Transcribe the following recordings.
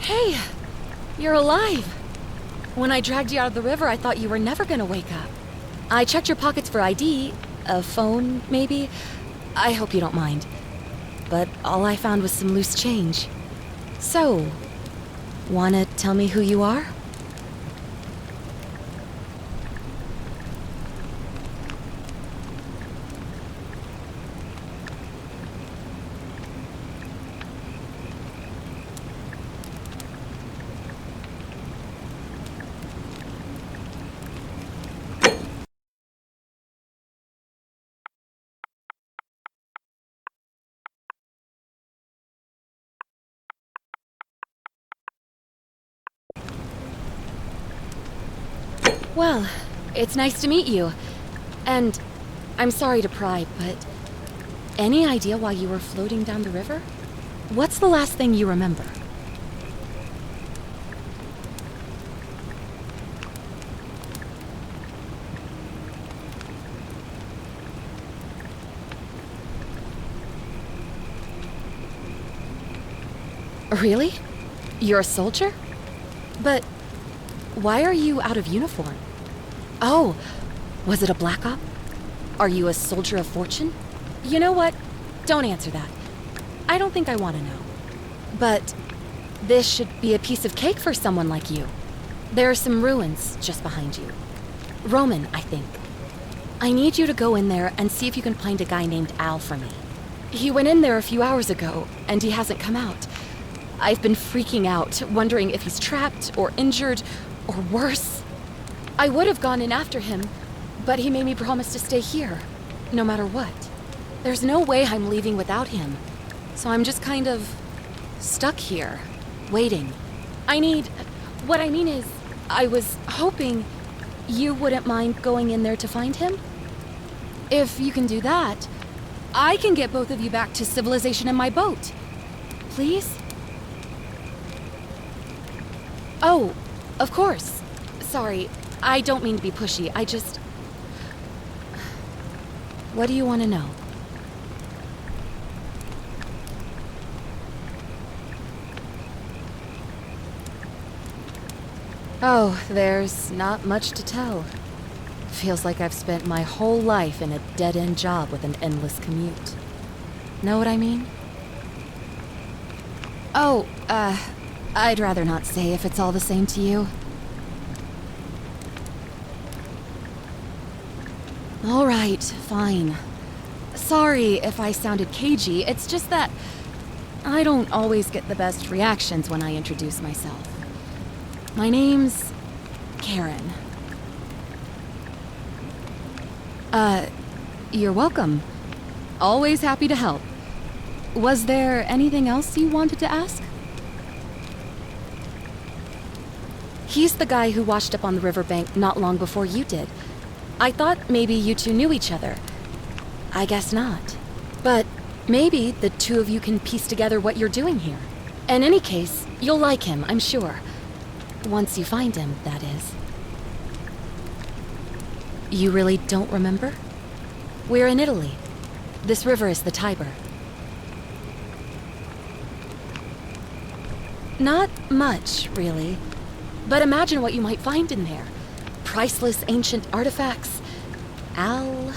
Hey, you're alive. When I dragged you out of the river, I thought you were never gonna wake up. I checked your pockets for ID, a phone, maybe. I hope you don't mind. But all I found was some loose change. So, wanna tell me who you are? Well, it's nice to meet you. And I'm sorry to pry, but any idea why you were floating down the river? What's the last thing you remember? Really? You're a soldier? But why are you out of uniform? Oh, was it a black op? Are you a soldier of fortune? You know what? Don't answer that. I don't think I want to know. But this should be a piece of cake for someone like you. There are some ruins just behind you. Roman, I think. I need you to go in there and see if you can find a guy named Al for me. He went in there a few hours ago, and he hasn't come out. I've been freaking out, wondering if he's trapped or injured or worse. I would have gone in after him, but he made me promise to stay here, no matter what. There's no way I'm leaving without him, so I'm just kind of stuck here, waiting. What I mean is, I was hoping you wouldn't mind going in there to find him. If you can do that, I can get both of you back to civilization in my boat. Please? Oh, of course. Sorry, I don't mean to be pushy. What do you want to know? Oh, there's not much to tell. Feels like I've spent my whole life in a dead-end job with an endless commute. Know what I mean? Oh, I'd rather not say if it's all the same to you. All right, fine. Sorry if I sounded cagey, it's just that I don't always get the best reactions when I introduce myself. My name's Karen. You're welcome. Always happy to help. Was there anything else you wanted to ask? He's the guy who washed up on the riverbank not long before you did. I thought maybe you two knew each other. I guess not. But maybe the two of you can piece together what you're doing here. In any case, you'll like him, I'm sure. Once you find him, that is. You really don't remember? We're in Italy. This river is the Tiber. Not much, really. But imagine what you might find in there. Priceless ancient artifacts. Al...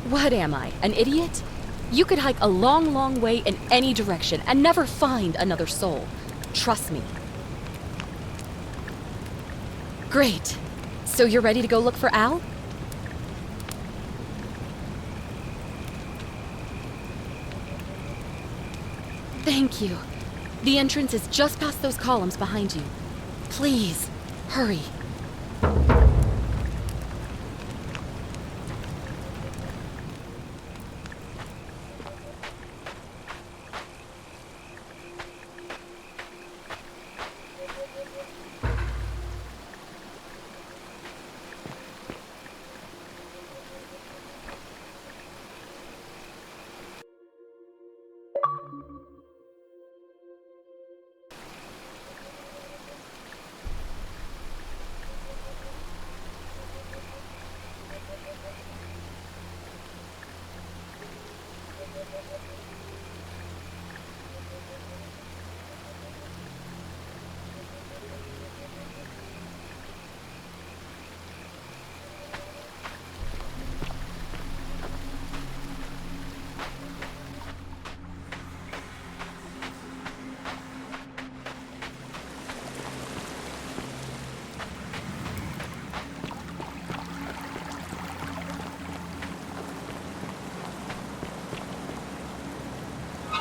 What am I, an idiot? You could hike a long, long way in any direction and never find another soul. Trust me. Great. So you're ready to go look for Al? Thank you. The entrance is just past those columns behind you. Please, hurry.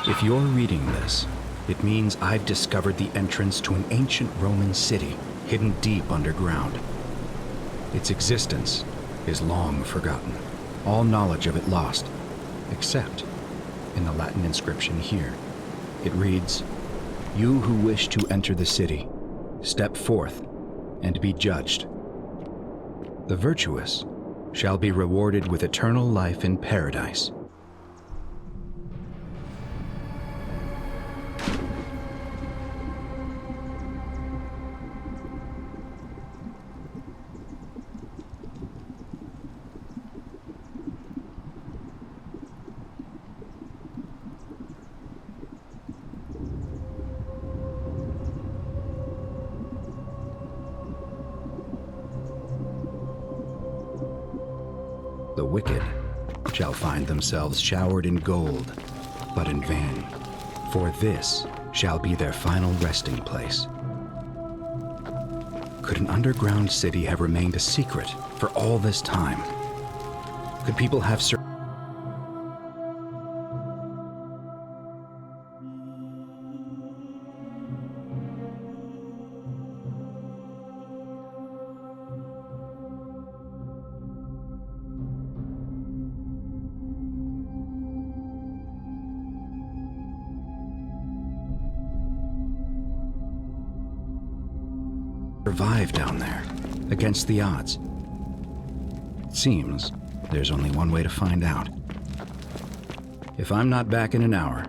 If you're reading this, it means I've discovered the entrance to an ancient Roman city hidden deep underground. Its existence is long forgotten, all knowledge of it lost, except in the Latin inscription here. It reads, "You who wish to enter the city, step forth and be judged. The virtuous shall be rewarded with eternal life in paradise." The wicked shall find themselves showered in gold, but in vain, for this shall be their final resting place. Could an underground city have remained a secret for all this time? Could people have survive down there, against the odds? It seems there's only one way to find out. If I'm not back in an hour,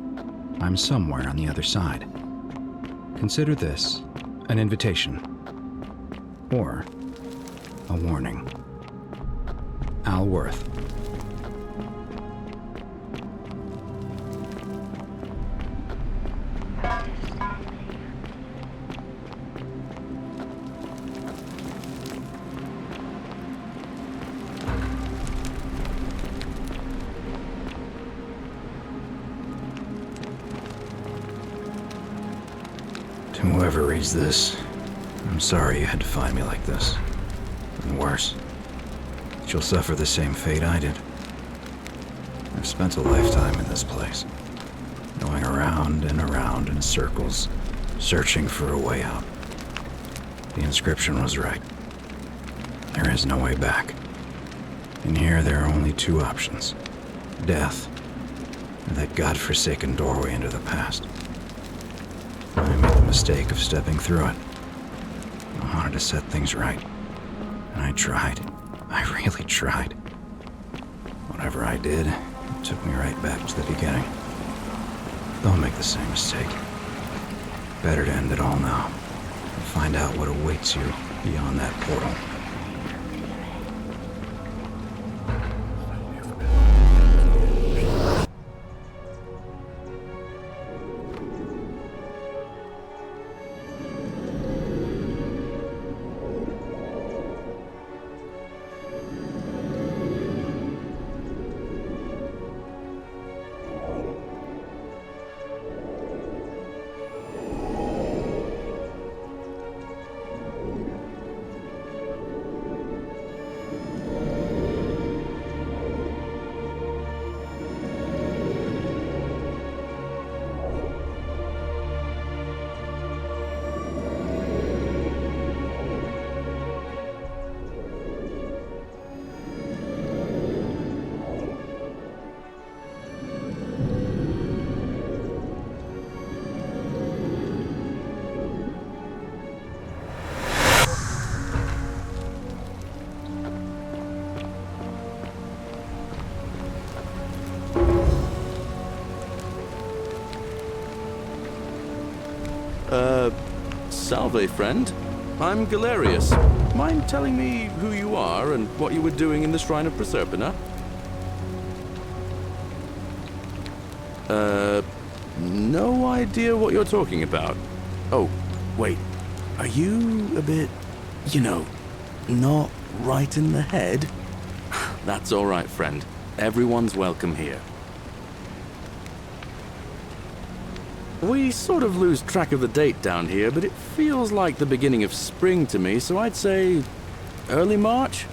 I'm somewhere on the other side. Consider this an invitation, or a warning. Al Worth. To whoever reads this, I'm sorry you had to find me like this. And worse, you'll suffer the same fate I did. I've spent a lifetime in this place, going around and around in circles, searching for a way out. The inscription was right. There is no way back. In here, there are only two options: death, and that godforsaken doorway into the past. I made the mistake of stepping through it. I wanted to set things right, and I tried. I really tried. Whatever I did, it took me right back to the beginning. Don't make the same mistake. Better to end it all now, and find out what awaits you beyond that portal. Salve, friend. I'm Galerius. Mind telling me who you are and what you were doing in the Shrine of Proserpina? No idea what you're talking about. Oh, wait. Are you a bit, not right in the head? That's all right, friend. Everyone's welcome here. We sort of lose track of the date down here, but it feels like the beginning of spring to me, so I'd say early March?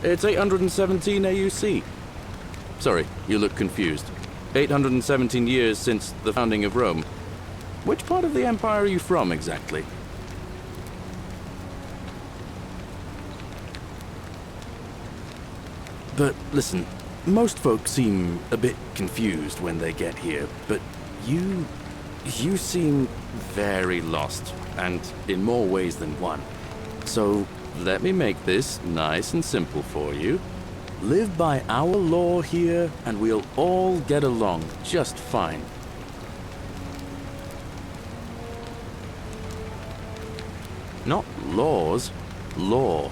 It's 817 AUC. Sorry, you look confused. 817 years since the founding of Rome. Which part of the empire are you from, exactly? But listen, most folks seem a bit confused when they get here, but you seem very lost, and in more ways than one. So let me make this nice and simple for you. Live by our law here, and we'll all get along just fine. Not laws, law.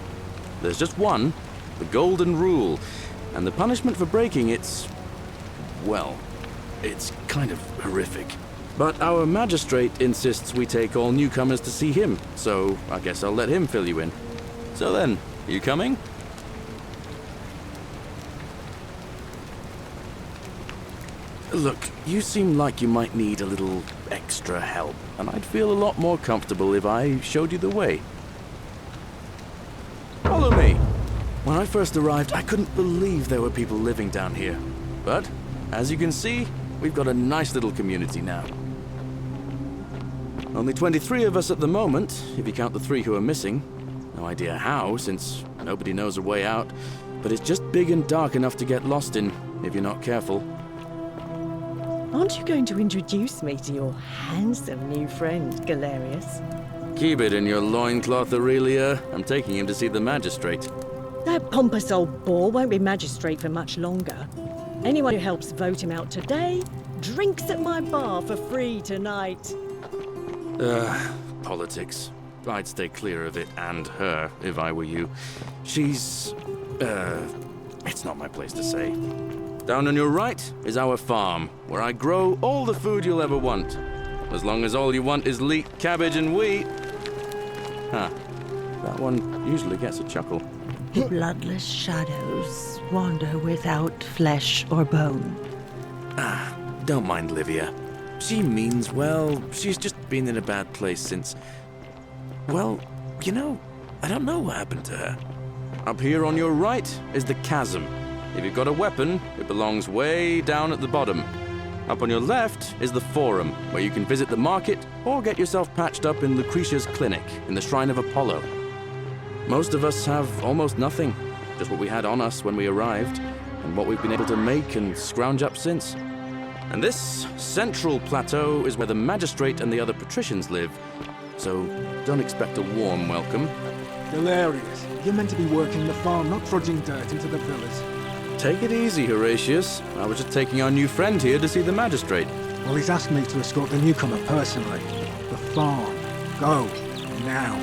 There's just one, the golden rule, and the punishment for breaking it's kind of horrific. But our magistrate insists we take all newcomers to see him, so I guess I'll let him fill you in. So then, you coming? Look, you seem like you might need a little extra help, and I'd feel a lot more comfortable if I showed you the way. Follow me! When I first arrived, I couldn't believe there were people living down here. But, as you can see, we've got a nice little community now. Only 23 of us at the moment, if you count the 3 who are missing. No idea how, since nobody knows a way out, but it's just big and dark enough to get lost in, if you're not careful. Aren't you going to introduce me to your handsome new friend, Galerius? Keep it in your loincloth, Aurelia. I'm taking him to see the magistrate. That pompous old bore won't be magistrate for much longer. Anyone who helps vote him out today drinks at my bar for free tonight. Politics. I'd stay clear of it and her, if I were you. She's... it's not my place to say. Down on your right is our farm, where I grow all the food you'll ever want. As long as all you want is leek, cabbage, and wheat. Huh. That one usually gets a chuckle. Bloodless shadows wander without flesh or bone. Don't mind Livia. She means well. She's just been in a bad place since... Well, you know, I don't know what happened to her. Up here on your right is the chasm. If you've got a weapon, it belongs way down at the bottom. Up on your left is the forum, where you can visit the market or get yourself patched up in Lucretia's clinic in the Shrine of Apollo. Most of us have almost nothing, just what we had on us when we arrived, and what we've been able to make and scrounge up since. And this central plateau is where the magistrate and the other patricians live, so don't expect a warm welcome. Hilarious. You're meant to be working the farm, not trudging dirt into the villas. Take it easy, Horatius. I was just taking our new friend here to see the magistrate. Well, he's asked me to escort the newcomer personally. The farm. Go. Now.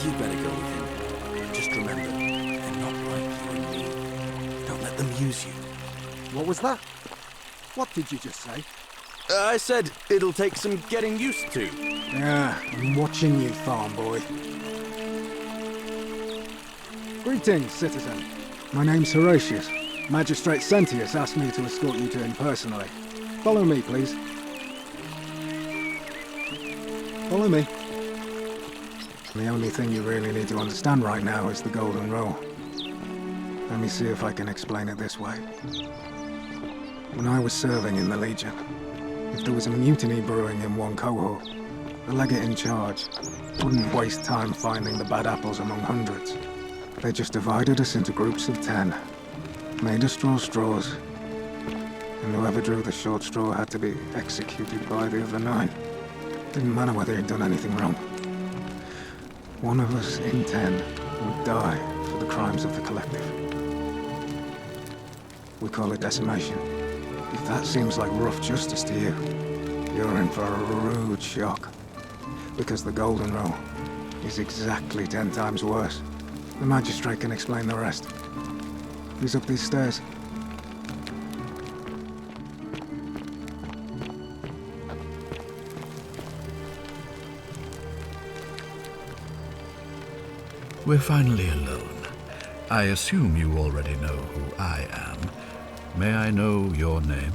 You better go with him. Just remember, they're not like you and me. Don't let them use you. What was that? What did you just say? I said it'll take some getting used to. Yeah, I'm watching you, farm boy. Greetings, citizen. My name's Horatius. Magistrate Sentius asked me to escort you to him personally. Follow me, please. Follow me. The only thing you really need to understand right now is the golden rule. Let me see if I can explain it this way. When I was serving in the Legion, if there was a mutiny brewing in one cohort, the legate in charge wouldn't waste time finding the bad apples among hundreds. They just divided us into groups of 10, made us draw straws, and whoever drew the short straw had to be executed by the other 9. Didn't matter whether he'd done anything wrong. One of us in 10 would die for the crimes of the collective. We call it decimation. If that seems like rough justice to you, you're in for a rude shock. Because the golden rule is exactly 10 times worse. The magistrate can explain the rest. Who's up these stairs? We're finally alone. I assume you already know who I am. May I know your name?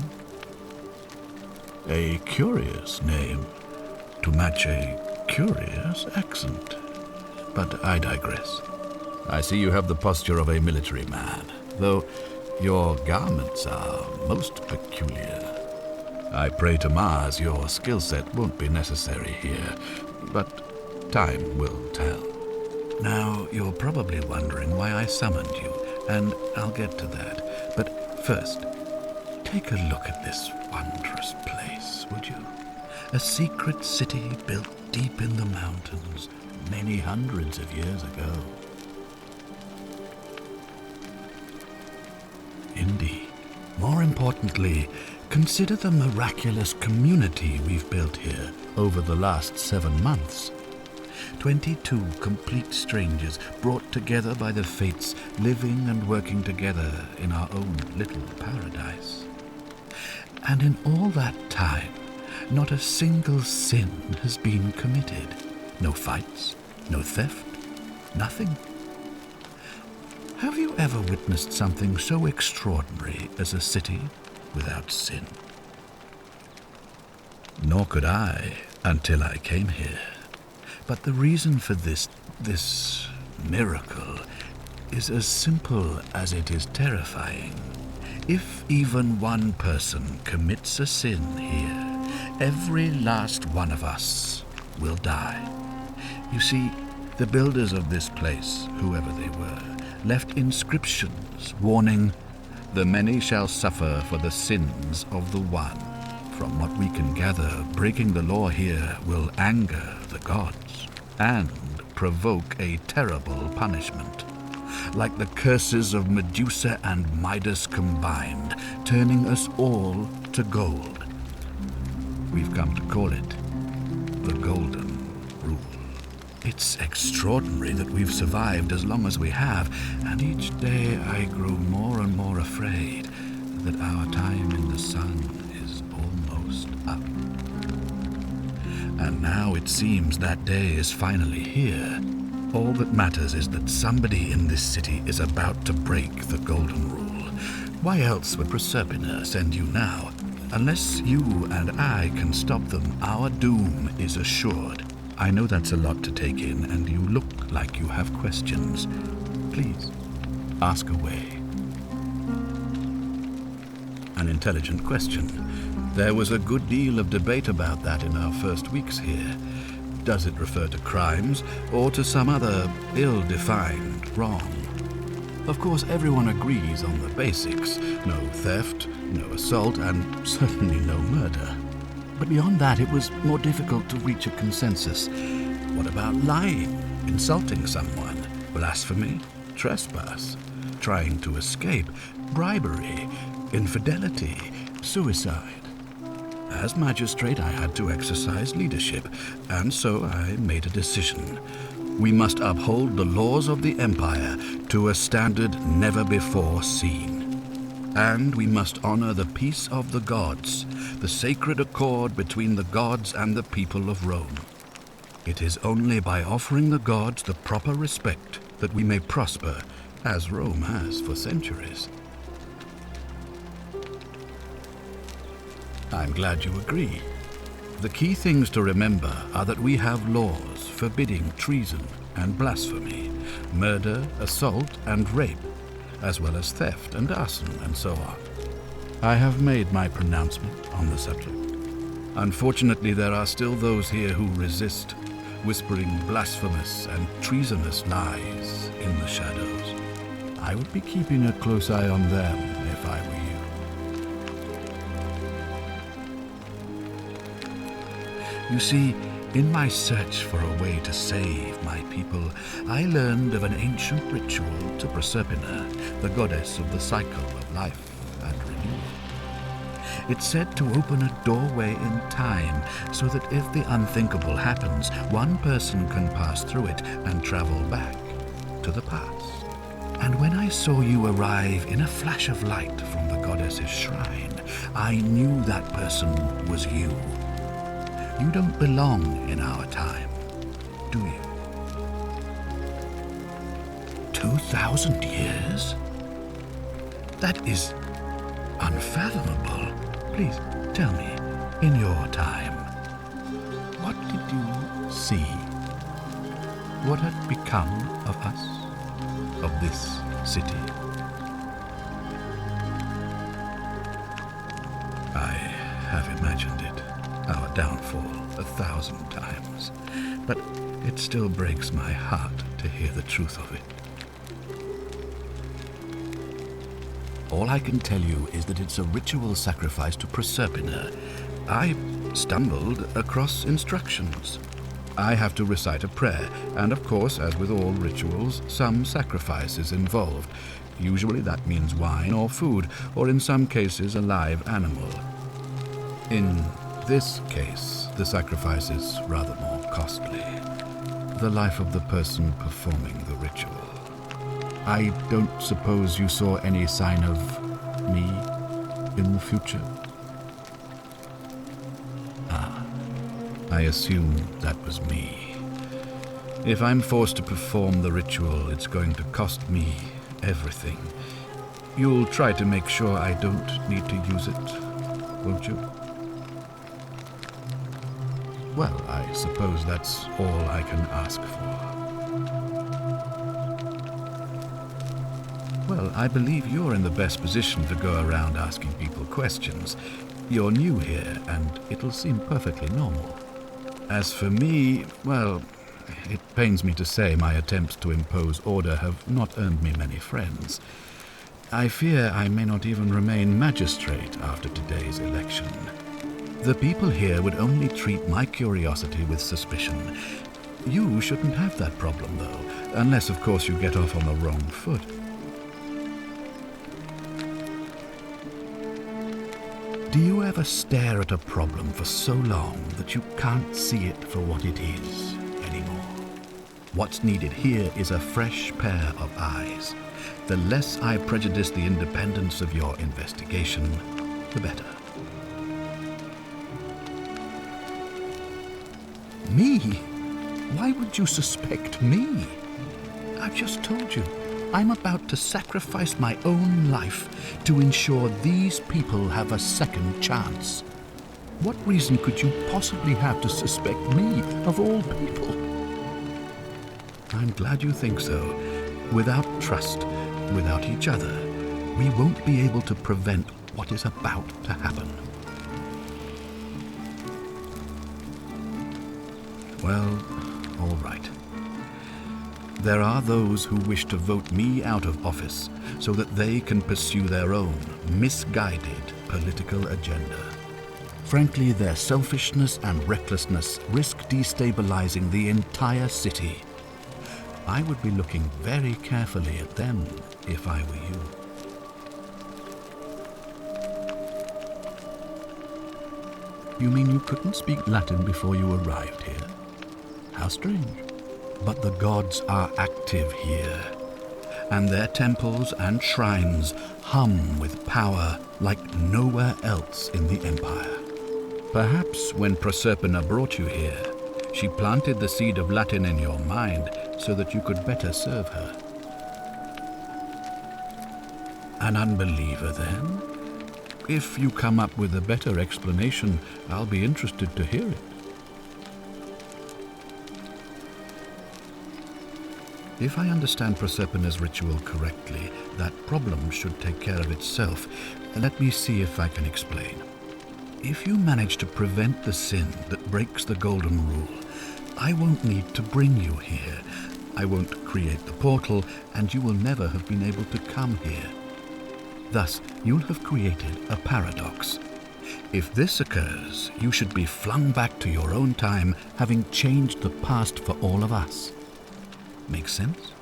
A curious name, to match a curious accent. But I digress. I see you have the posture of a military man, though your garments are most peculiar. I pray to Mars your skill set won't be necessary here, but time will tell. Now, you're probably wondering why I summoned you, and I'll get to that. But first, take a look at this wondrous place, would you? A secret city built deep in the mountains many hundreds of years ago. Indeed. More importantly, consider the miraculous community we've built here over the last 7 months. 22 complete strangers brought together by the fates, living and working together in our own little paradise. And in all that time, not a single sin has been committed. No fights, no theft, nothing. Have you ever witnessed something so extraordinary as a city without sin? Nor could I until I came here. But the reason for this miracle is as simple as it is terrifying. If even one person commits a sin here, every last one of us will die. You see, the builders of this place, whoever they were, left inscriptions warning, "The many shall suffer for the sins of the one." From what we can gather, breaking the law here will anger the gods and provoke a terrible punishment, like the curses of Medusa and Midas combined, turning us all to gold. We've come to call it the Golden Rule. It's extraordinary that we've survived as long as we have, and each day I grow more and more afraid that our time in the sun is almost up. And now it seems that day is finally here. All that matters is that somebody in this city is about to break the Golden Rule. Why else would Proserpina send you now? Unless you and I can stop them, our doom is assured. I know that's a lot to take in, and you look like you have questions. Please, ask away. An intelligent question. There was a good deal of debate about that in our first weeks here. Does it refer to crimes, or to some other ill-defined wrong? Of course, everyone agrees on the basics. No theft, no assault, and certainly no murder. But beyond that, it was more difficult to reach a consensus. What about lying, insulting someone, blasphemy, trespass, trying to escape, bribery, infidelity, suicide? As magistrate, I had to exercise leadership, and so I made a decision. We must uphold the laws of the Empire to a standard never before seen. And we must honor the peace of the gods, the sacred accord between the gods and the people of Rome. It is only by offering the gods the proper respect that we may prosper, as Rome has for centuries. I'm glad you agree. The key things to remember are that we have laws forbidding treason and blasphemy, murder, assault, and rape, as well as theft and arson and so on. I have made my pronouncement on the subject. Unfortunately, there are still those here who resist, whispering blasphemous and treasonous lies in the shadows. I would be keeping a close eye on them if I were you. You see, in my search for a way to save my people, I learned of an ancient ritual to Proserpina, the goddess of the cycle of life and renewal. It's said to open a doorway in time, so that if the unthinkable happens, one person can pass through it and travel back to the past. And when I saw you arrive in a flash of light from the goddess's shrine, I knew that person was you. You don't belong in our time, do you? 2,000 years? That is unfathomable. Please tell me, in your time, what did you see? What had become of us, of this city? I have imagined it, our downfall 1,000 times, but it still breaks my heart to hear the truth of it. All I can tell you is that it's a ritual sacrifice to Proserpina. I stumbled across instructions. I have to recite a prayer, and of course, as with all rituals, some sacrifice is involved. Usually that means wine or food, or in some cases a live animal. In this case, the sacrifice is rather more costly. The life of the person performing the ritual. I don't suppose you saw any sign of me in the future? I assume that was me. If I'm forced to perform the ritual, it's going to cost me everything. You'll try to make sure I don't need to use it, won't you? Well, I suppose that's all I can ask for. Well, I believe you're in the best position to go around asking people questions. You're new here, and it'll seem perfectly normal. As for me, well, it pains me to say my attempts to impose order have not earned me many friends. I fear I may not even remain magistrate after today's election. The people here would only treat my curiosity with suspicion. You shouldn't have that problem, though, unless, of course, you get off on the wrong foot. Do you ever stare at a problem for so long that you can't see it for what it is anymore? What's needed here is a fresh pair of eyes. The less I prejudice the independence of your investigation, the better. Me? Why would you suspect me? I've just told you. I'm about to sacrifice my own life to ensure these people have a second chance. What reason could you possibly have to suspect me, of all people? I'm glad you think so. Without trust, without each other, we won't be able to prevent what is about to happen. Well, all right. There are those who wish to vote me out of office so that they can pursue their own misguided political agenda. Frankly, their selfishness and recklessness risk destabilizing the entire city. I would be looking very carefully at them if I were you. You mean you couldn't speak Latin before you arrived here? How strange. But the gods are active here, and their temples and shrines hum with power like nowhere else in the Empire. Perhaps when Proserpina brought you here, she planted the seed of Latin in your mind so that you could better serve her. An unbeliever, then? If you come up with a better explanation, I'll be interested to hear it. If I understand Proserpina's ritual correctly, that problem should take care of itself. Let me see if I can explain. If you manage to prevent the sin that breaks the Golden Rule, I won't need to bring you here. I won't create the portal, and you will never have been able to come here. Thus, you'll have created a paradox. If this occurs, you should be flung back to your own time, having changed the past for all of us. Make sense?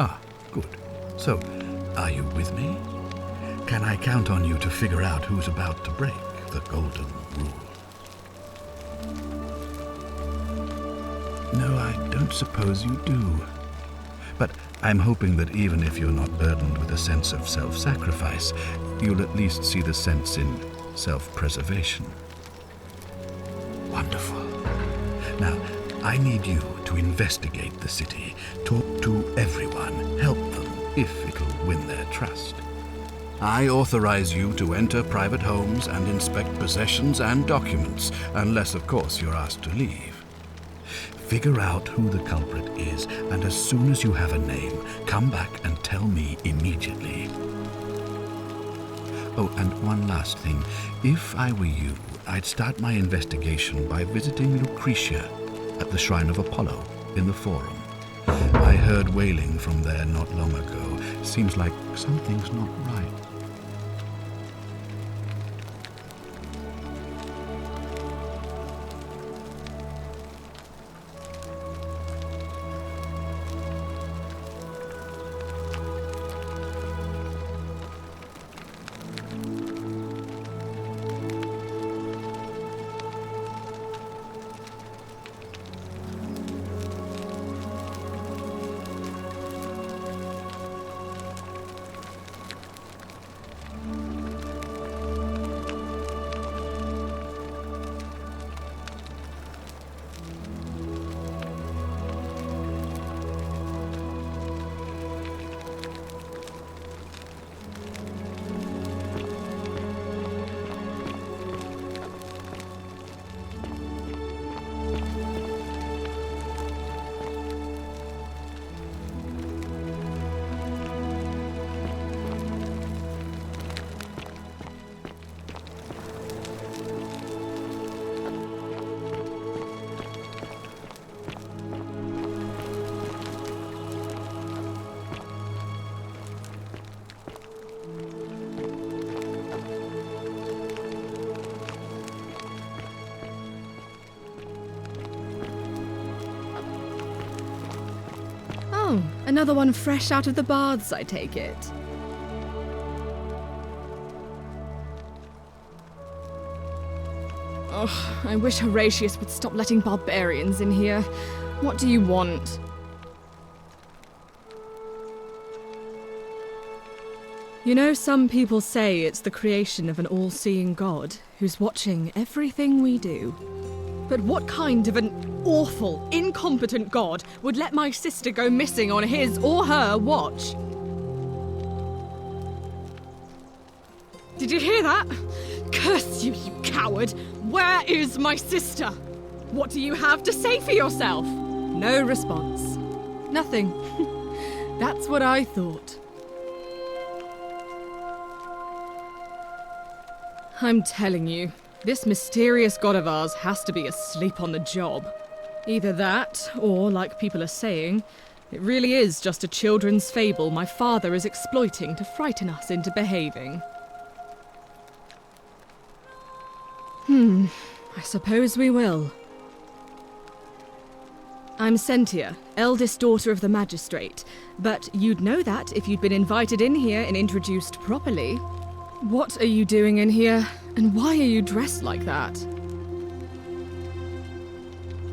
Ah, good. So, are you with me? Can I count on you to figure out who's about to break the Golden Rule? No, I don't suppose you do. But I'm hoping that even if you're not burdened with a sense of self-sacrifice, you'll at least see the sense in self-preservation. Wonderful. Now, I need you to investigate the city, talk to everyone, help them if it'll win their trust. I authorize you to enter private homes and inspect possessions and documents, unless, of course, you're asked to leave. Figure out who the culprit is, and as soon as you have a name, come back and tell me immediately. Oh, and one last thing. If I were you, I'd start my investigation by visiting Lucretia at the Shrine of Apollo in the Forum. I heard wailing from there not long ago. Seems like something's not right. Oh, another one fresh out of the baths, I take it. Oh, I wish Horatius would stop letting barbarians in here. What do you want? You know, some people say it's the creation of an all-seeing God who's watching everything we do. But what kind of an awful, incompetent God would let my sister go missing on his or her watch? Did you hear that? Curse you, you coward! Where is my sister? What do you have to say for yourself? No response. Nothing. That's what I thought. I'm telling you, this mysterious god of ours has to be asleep on the job. Either that, or, like people are saying, it really is just a children's fable my father is exploiting to frighten us into behaving. I suppose we will. I'm Sentia, eldest daughter of the magistrate, but you'd know that if you'd been invited in here and introduced properly. What are you doing in here, and why are you dressed like that?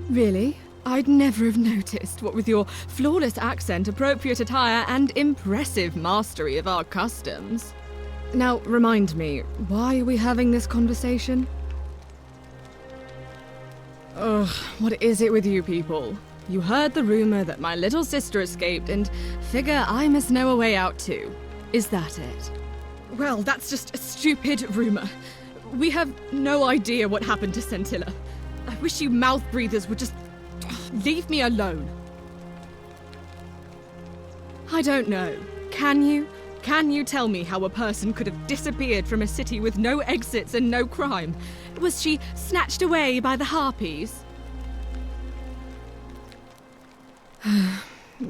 Really? I'd never have noticed, what with your flawless accent, appropriate attire, and impressive mastery of our customs. Now, remind me, why are we having this conversation? Ugh, what is it with you people? You heard the rumor that my little sister escaped and figure I must know a way out too. Is that it? Well, that's just a stupid rumor. We have no idea what happened to Scintilla. I wish you mouth breathers would just leave me alone. I don't know. Can you? Can you tell me how a person could have disappeared from a city with no exits and no crime? Was she snatched away by the harpies?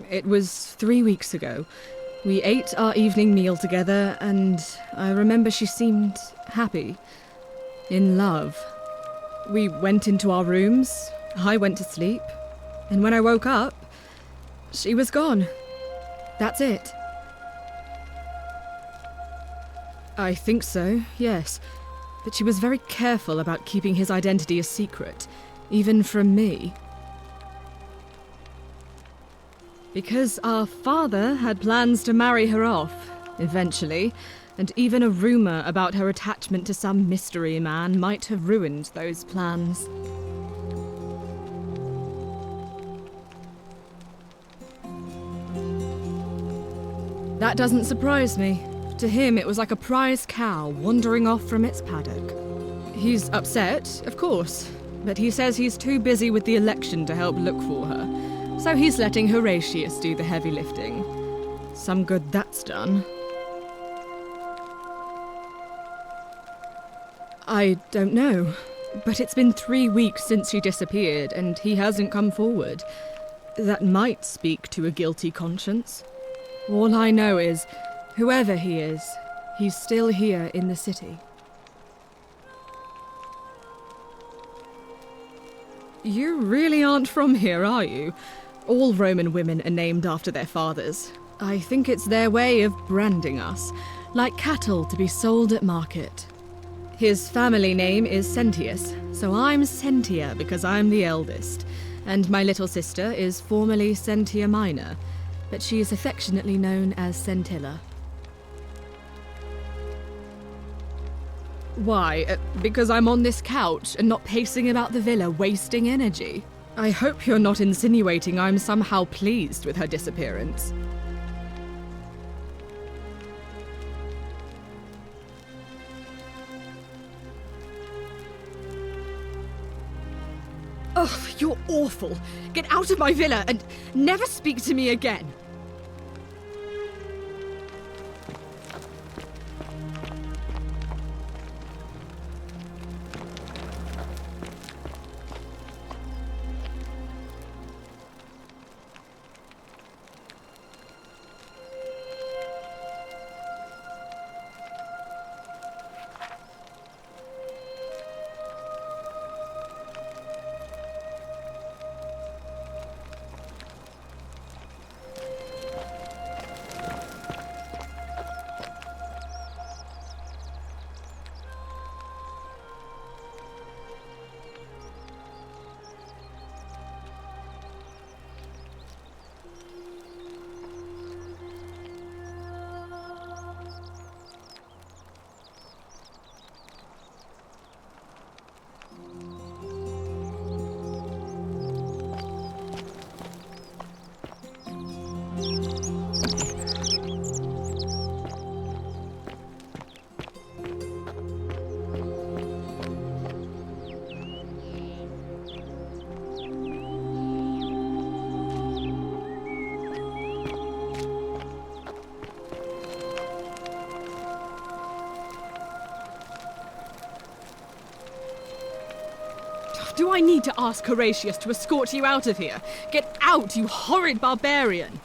It was 3 weeks ago. We ate our evening meal together, and I remember she seemed happy. In love. We went into our rooms, I went to sleep, and when I woke up, she was gone. That's it. I think so, yes. But she was very careful about keeping his identity a secret, even from me. Because our father had plans to marry her off, eventually, and even a rumor about her attachment to some mystery man might have ruined those plans. That doesn't surprise me. To him, it was like a prize cow wandering off from its paddock. He's upset, of course, but he says he's too busy with the election to help look for her, so he's letting Horatius do the heavy lifting. Some good that's done. I don't know, but it's been 3 weeks since she disappeared, and he hasn't come forward. That might speak to a guilty conscience. All I know is, whoever he is, he's still here in the city. You really aren't from here, are you? All Roman women are named after their fathers. I think it's their way of branding us, like cattle to be sold at market. His family name is Sentius, so I'm Sentia because I'm the eldest, and my little sister is formerly Sentia Minor, but she is affectionately known as Sentilla. Why? Because I'm on this couch and not pacing about the villa wasting energy? I hope you're not insinuating I'm somehow pleased with her disappearance. Ugh, you're awful. Get out of my villa and never speak to me again. Do I need to ask Horatius to escort you out of here? Get out, you horrid barbarian!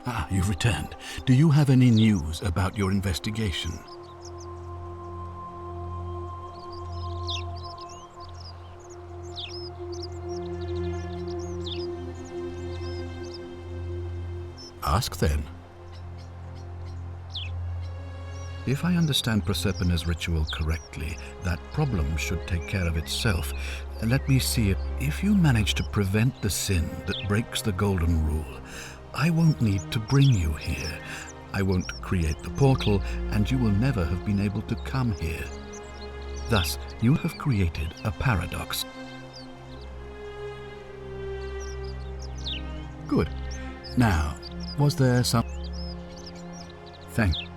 Ah, you've returned. Do you have any news about your investigation? Ask then. If I understand Prosperna's ritual correctly, that problem should take care of itself. Let me see it. If you manage to prevent the sin that breaks the golden rule, I won't need to bring you here. I won't create the portal, and you will never have been able to come here. Thus, you have created a paradox. Good. Now, was there some... Thank you.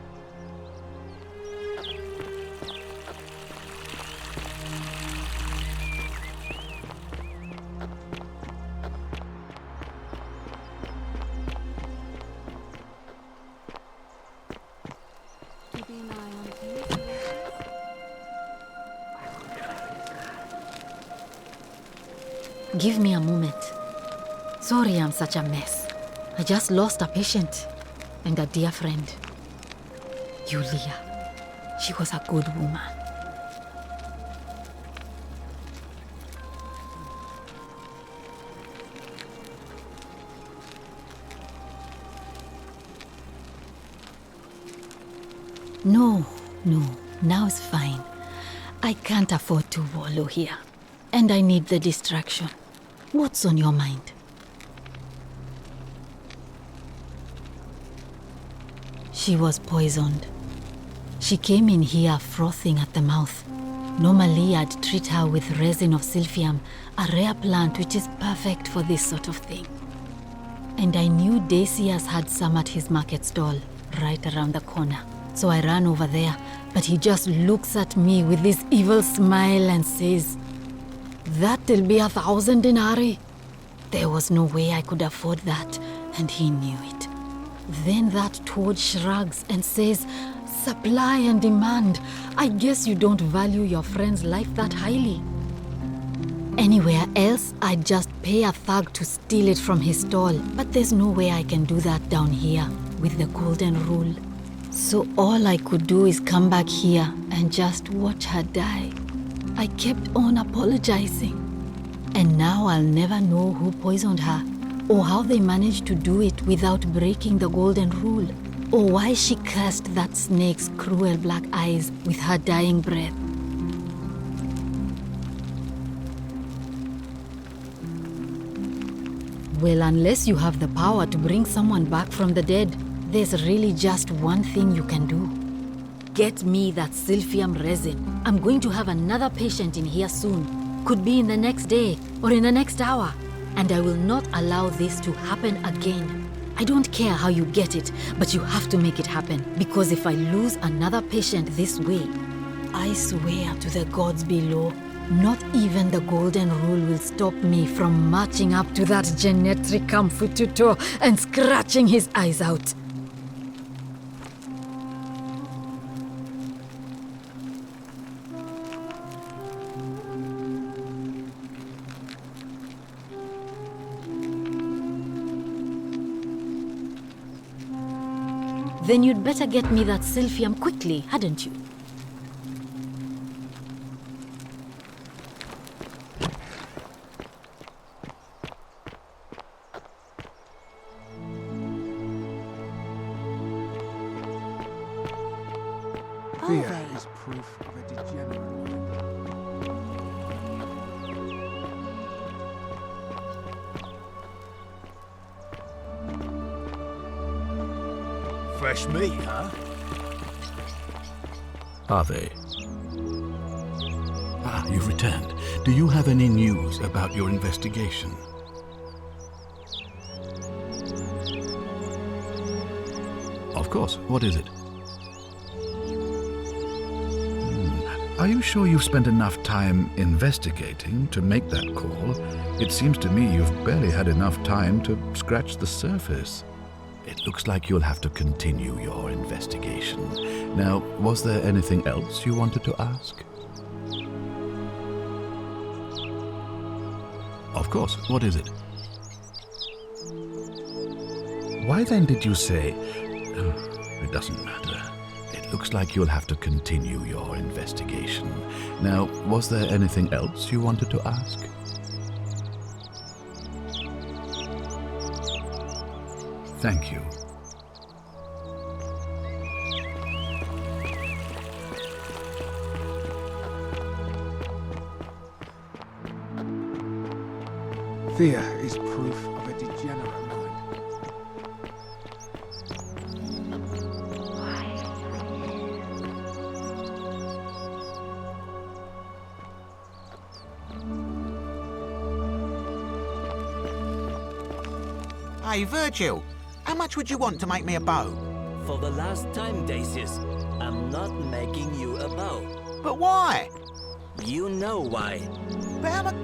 Give me a moment. Sorry I'm such a mess. I just lost a patient and a dear friend. Yulia. She was a good woman. No, now it's fine. I can't afford to wallow here. And I need the distraction. What's on your mind? She was poisoned. She came in here frothing at the mouth. Normally, I'd treat her with resin of silphium, a rare plant which is perfect for this sort of thing. And I knew Decius had some at his market stall, right around the corner. So I ran over there, but he just looks at me with this evil smile and says, "That'll be 1,000 denarii." There was no way I could afford that, and he knew it. Then that toad shrugs and says, "Supply and demand. I guess you don't value your friend's life that highly." Anywhere else, I'd just pay a thug to steal it from his stall, but there's no way I can do that down here with the golden rule. So all I could do is come back here and just watch her die. I kept on apologizing. And now I'll never know who poisoned her, or how they managed to do it without breaking the golden rule, or why she cursed that snake's cruel black eyes with her dying breath. Well, unless you have the power to bring someone back from the dead, there's really just one thing you can do. Get me that silphium resin. I'm going to have another patient in here soon. Could be in the next day or in the next hour. And I will not allow this to happen again. I don't care how you get it, but you have to make it happen. Because if I lose another patient this way, I swear to the gods below, not even the golden rule will stop me from marching up to that genetricum fututo and scratching his eyes out. Then you'd better get me that silphium quickly, hadn't you? Fear is proof of a degenerate mind. Fresh meat, huh? Are they? Ah, you've returned. Do you have any news about your investigation? Of course. What is it? Are you sure you've spent enough time investigating to make that call? It seems to me you've barely had enough time to scratch the surface. It looks like you'll have to continue your investigation. Now, was there anything else you wanted to ask? Of course. What is it? Why then did you say... Oh, it doesn't matter. It looks like you'll have to continue your investigation. Now, was there anything else you wanted to ask? Thank you. Fear is proof of a degenerate mind. Hey, Virgil, how much would you want to make me a bow? For the last time, Decius, I'm not making you a bow. But why? You know why. But how much...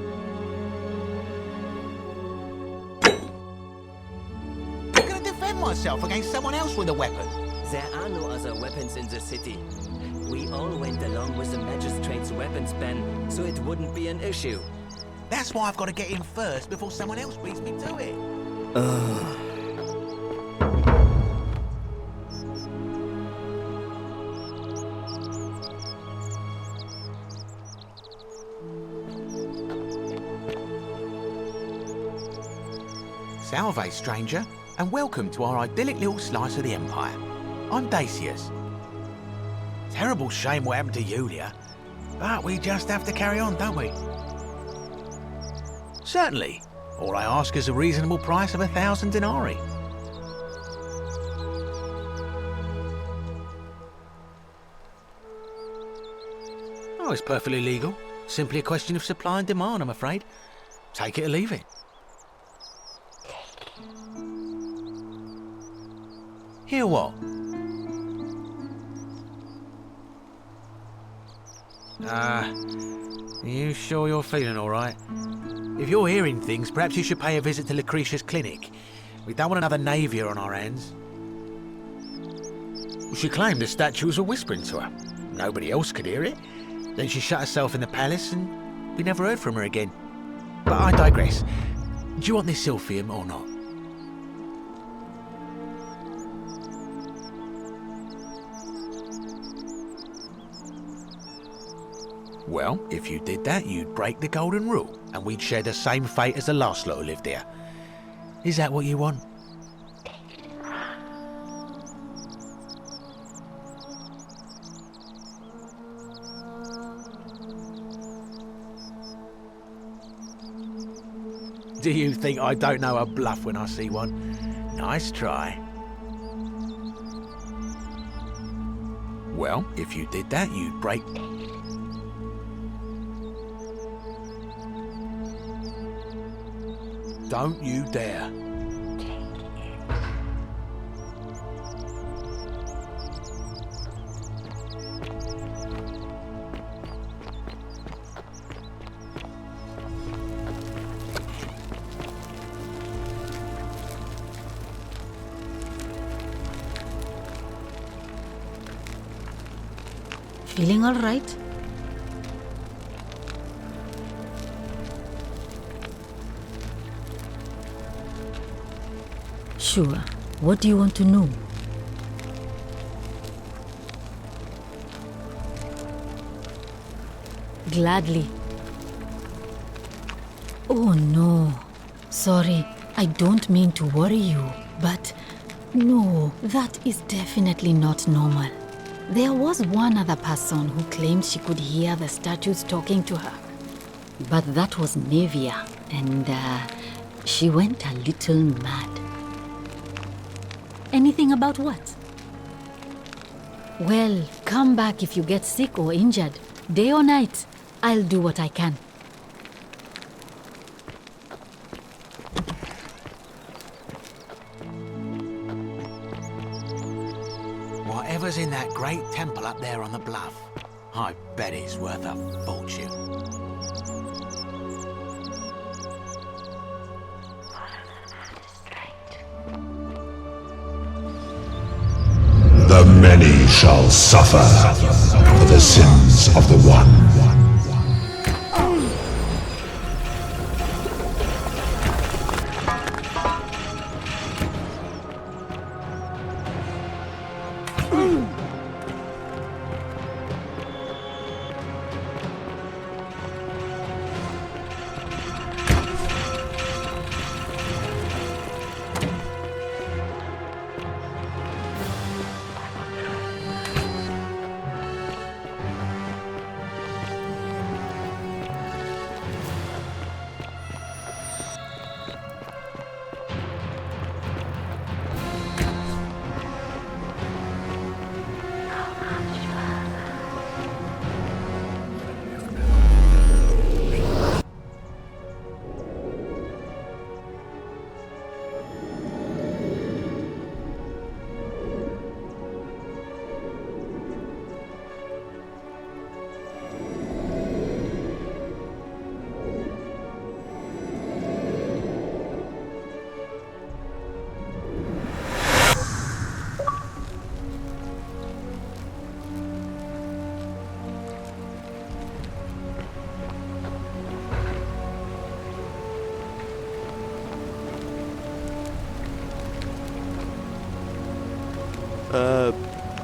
I'm gonna defend myself against someone else with a weapon. There are no other weapons in the city. We all went along with the magistrate's weapons ban, so it wouldn't be an issue. That's why I've got to get in first before someone else beats me to it. Salve, stranger, and welcome to our idyllic little slice of the Empire. I'm Decius. Terrible shame what happened to Yulia, but we just have to carry on, don't we? Certainly. All I ask is a reasonable price of 1,000 denarii. Oh, it's perfectly legal. Simply a question of supply and demand, I'm afraid. Take it or leave it. Hear what? Are you sure you're feeling all right? If you're hearing things, perhaps you should pay a visit to Lucretia's clinic. We don't want another Navia on our hands. She claimed the statues were whispering to her. Nobody else could hear it. Then she shut herself in the palace and we never heard from her again. But I digress. Do you want this silphium or not? Well, if you did that, you'd break the golden rule, and we'd share the same fate as the last lot who lived here. Is that what you want? Do you think I don't know a bluff when I see one? Nice try. Well, if you did that, you'd break... Don't you dare. Feeling all right? Sure. What do you want to know? Gladly. Oh no. Sorry, I don't mean to worry you, but no, that is definitely not normal. There was one other person who claimed she could hear the statues talking to her. But that was Navia, and she went a little mad. Anything about what? Well, come back if you get sick or injured. Day or night, I'll do what I can. Whatever's in that great temple up there on the bluff, I bet it's worth a fortune. The many shall suffer for the sins of the one.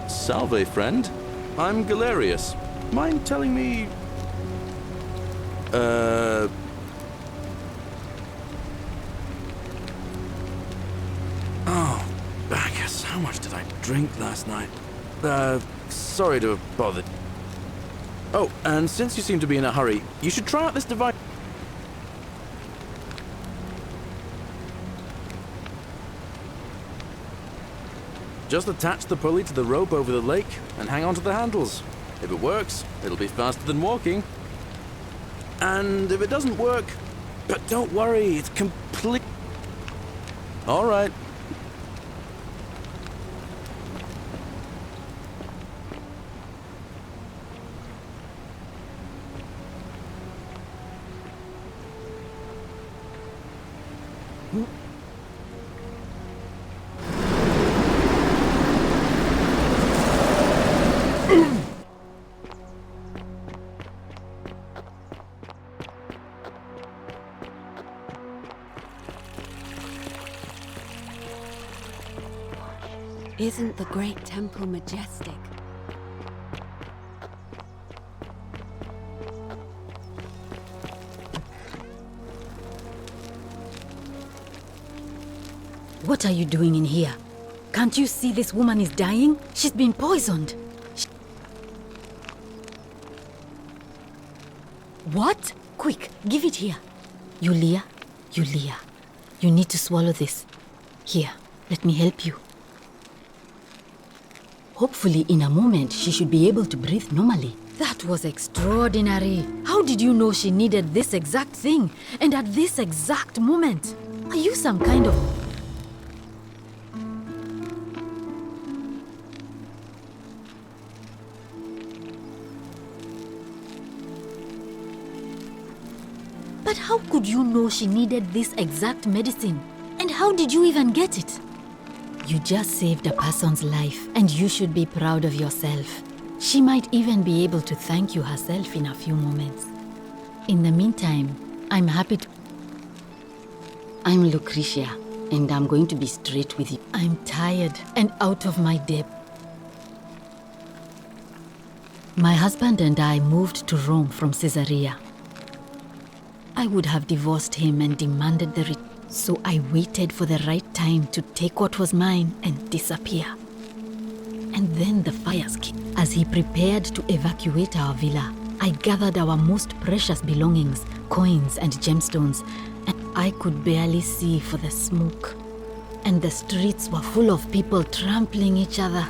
Salve, friend. I'm Galerius. Mind telling me... Oh, Bacchus, how much did I drink last night? Sorry to have bothered. Oh, and since you seem to be in a hurry, you should try out this device. Just attach the pulley to the rope over the lake and hang on to the handles. If it works, it'll be faster than walking. And if it doesn't work, but don't worry, it's complete. All right. Isn't the great temple majestic? What are you doing in here? Can't you see this woman is dying? She's been poisoned. What? Quick, give it here. Yulia, you need to swallow this. Here, let me help you. Hopefully, in a moment, she should be able to breathe normally. That was extraordinary. How did you know she needed this exact thing? And at this exact moment? Are you some kind of... But how could you know she needed this exact medicine? And how did you even get it? You just saved a person's life, and you should be proud of yourself. She might even be able to thank you herself in a few moments. In the meantime, I'm happy to... I'm Lucretia, and I'm going to be straight with you. I'm tired and out of my depth. My husband and I moved to Rome from Caesarea. I would have divorced him and demanded the return. So I waited for the right time to take what was mine and disappear. And then the fires came. As he prepared to evacuate our villa, I gathered our most precious belongings, coins and gemstones, and I could barely see for the smoke. And the streets were full of people trampling each other.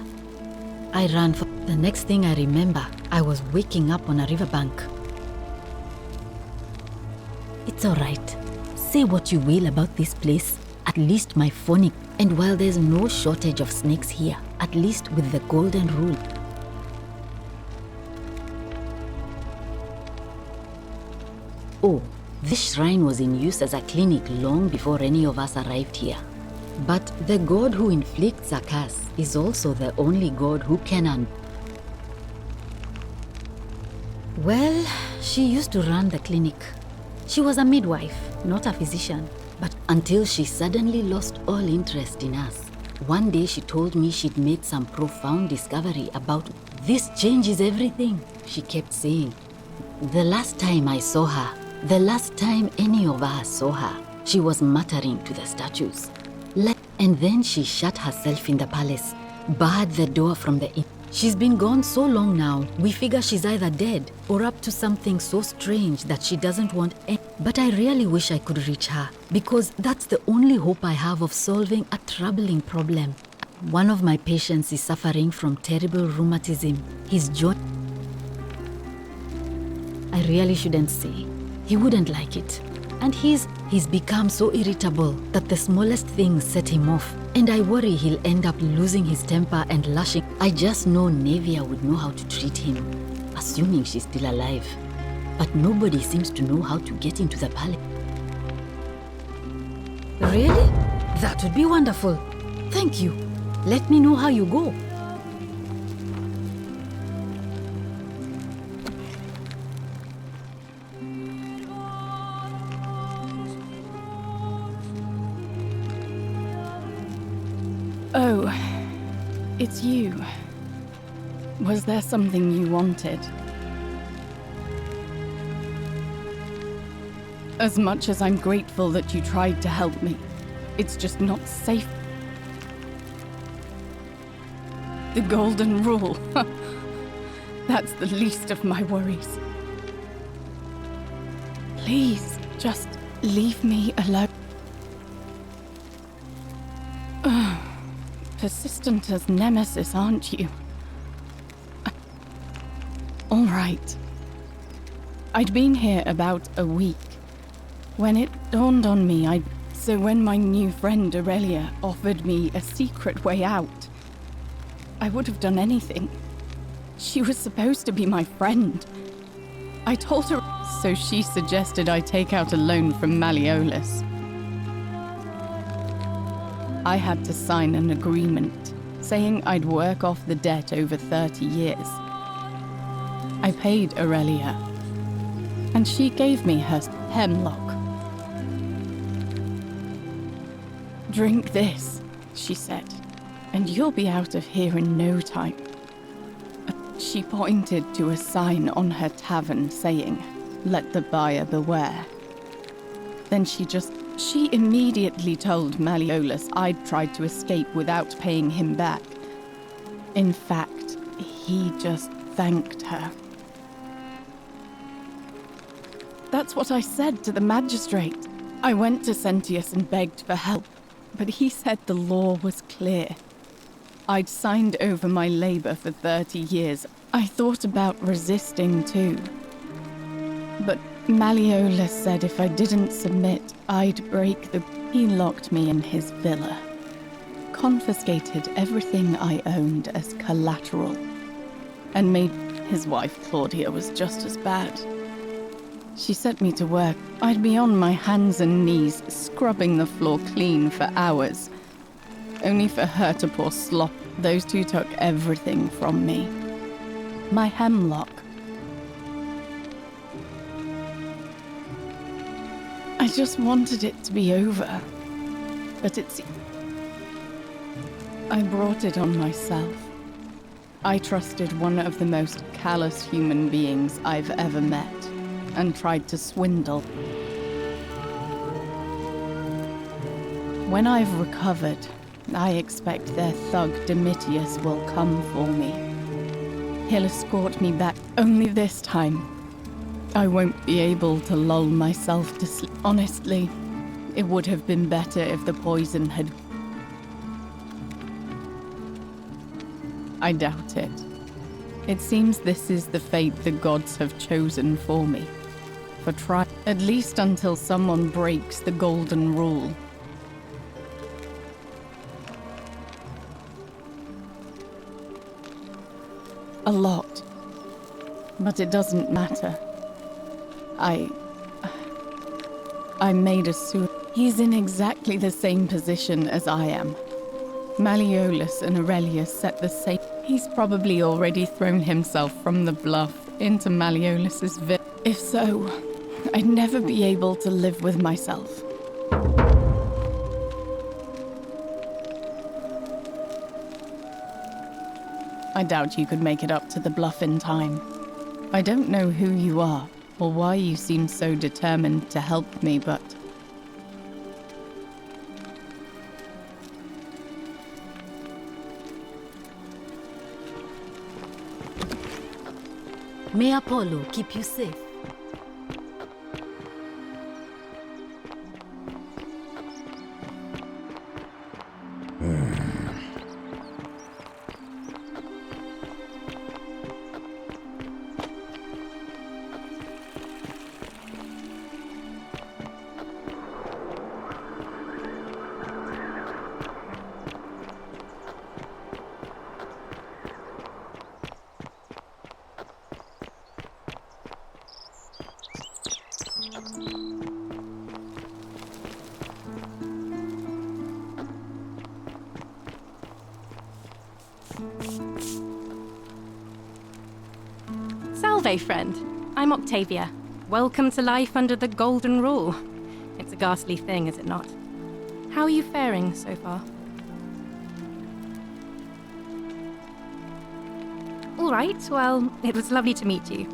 I ran for... The next thing I remember, I was waking up on a riverbank. It's all right. Say what you will about this place, at least my phonic. And while there's no shortage of snakes here, at least with the golden rule. Oh, this shrine was in use as a clinic long before any of us arrived here. But the god who inflicts a curse is also the only god who can Well, she used to run the clinic. She was a midwife, not a physician. But until she suddenly lost all interest in us. One day she told me she'd made some profound discovery about this changes everything, she kept saying. The last time I saw her, the last time any of us saw her, she was muttering to the statues. And then she shut herself in the palace, barred the door from the inn. She's been gone so long now, we figure she's either dead or up to something so strange that she doesn't want any. But I really wish I could reach her, because that's the only hope I have of solving a troubling problem. One of my patients is suffering from terrible rheumatism. His joint... I really shouldn't say. He wouldn't like it. And he's become so irritable that the smallest things set him off. And I worry he'll end up losing his temper and lashing. I just know Nevia would know how to treat him, assuming she's still alive. But nobody seems to know how to get into the palace. Really? That would be wonderful. Thank you. Let me know how you go. Oh, it's you. Was there something you wanted? As much as I'm grateful that you tried to help me, it's just not safe. The golden rule. That's the least of my worries. Please, just leave me alone. Persistent as Nemesis, aren't you? right. I'd been here about a week when it dawned on me So when my new friend Aurelia offered me a secret way out, I would have done anything. She was supposed to be my friend. I told her, so she suggested I take out a loan from Malleolus. I had to sign an agreement saying I'd work off the debt over 30 years. I paid Aurelia, and she gave me her hemlock. "Drink this," she said, "and you'll be out of here in no time." She pointed to a sign on her tavern saying, "Let the buyer beware." Then she immediately told Malleolus I'd tried to escape without paying him back. In fact, he just thanked her. That's what I said to the magistrate. I went to Sentius and begged for help, but he said the law was clear. I'd signed over my labor for 30 years. I thought about resisting too. But Malleolus said if I didn't submit, I'd break the... He locked me in his villa, confiscated everything I owned as collateral, and made... His wife, Claudia, was just as bad. She set me to work. I'd be on my hands and knees, scrubbing the floor clean for hours, only for her to pour slop. Those two took everything from me. My hemlock. I just wanted it to be over, but I brought it on myself. I trusted one of the most callous human beings I've ever met, and tried to swindle. When I've recovered, I expect their thug Domitius will come for me. He'll escort me back, only this time I won't be able to lull myself to sleep. Honestly, it would have been better if the poison had... I doubt it. It seems this is the fate the gods have chosen for me. For try, at least until someone breaks the golden rule. A lot. But it doesn't matter. I made a suit. He's in exactly the same position as I am. Malleolus and Aurelius set the same. He's probably already thrown himself from the bluff into Malleolus's villa. If so, I'd never be able to live with myself. I doubt you could make it up to the bluff in time. I don't know who you are, or why you seem so determined to help me, but... May Apollo keep you safe. Salve, friend. I'm Octavia. Welcome to life under the Golden Rule. It's a ghastly thing, is it not? How are you faring so far? All right, well, it was lovely to meet you.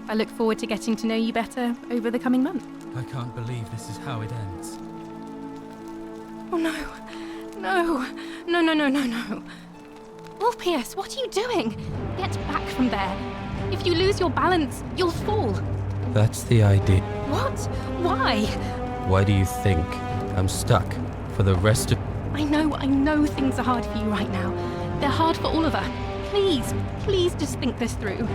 I look forward to getting to know you better over the coming month. I can't believe this is how it ends. Oh no. No. No, no, no, no, no. Wolf-Pierce, what are you doing? Get back from there. If you lose your balance, you'll fall. That's the idea. What? Why? Why do you think I'm stuck for the rest of... I know things are hard for you right now. They're hard for all of us. Please, please just think this through.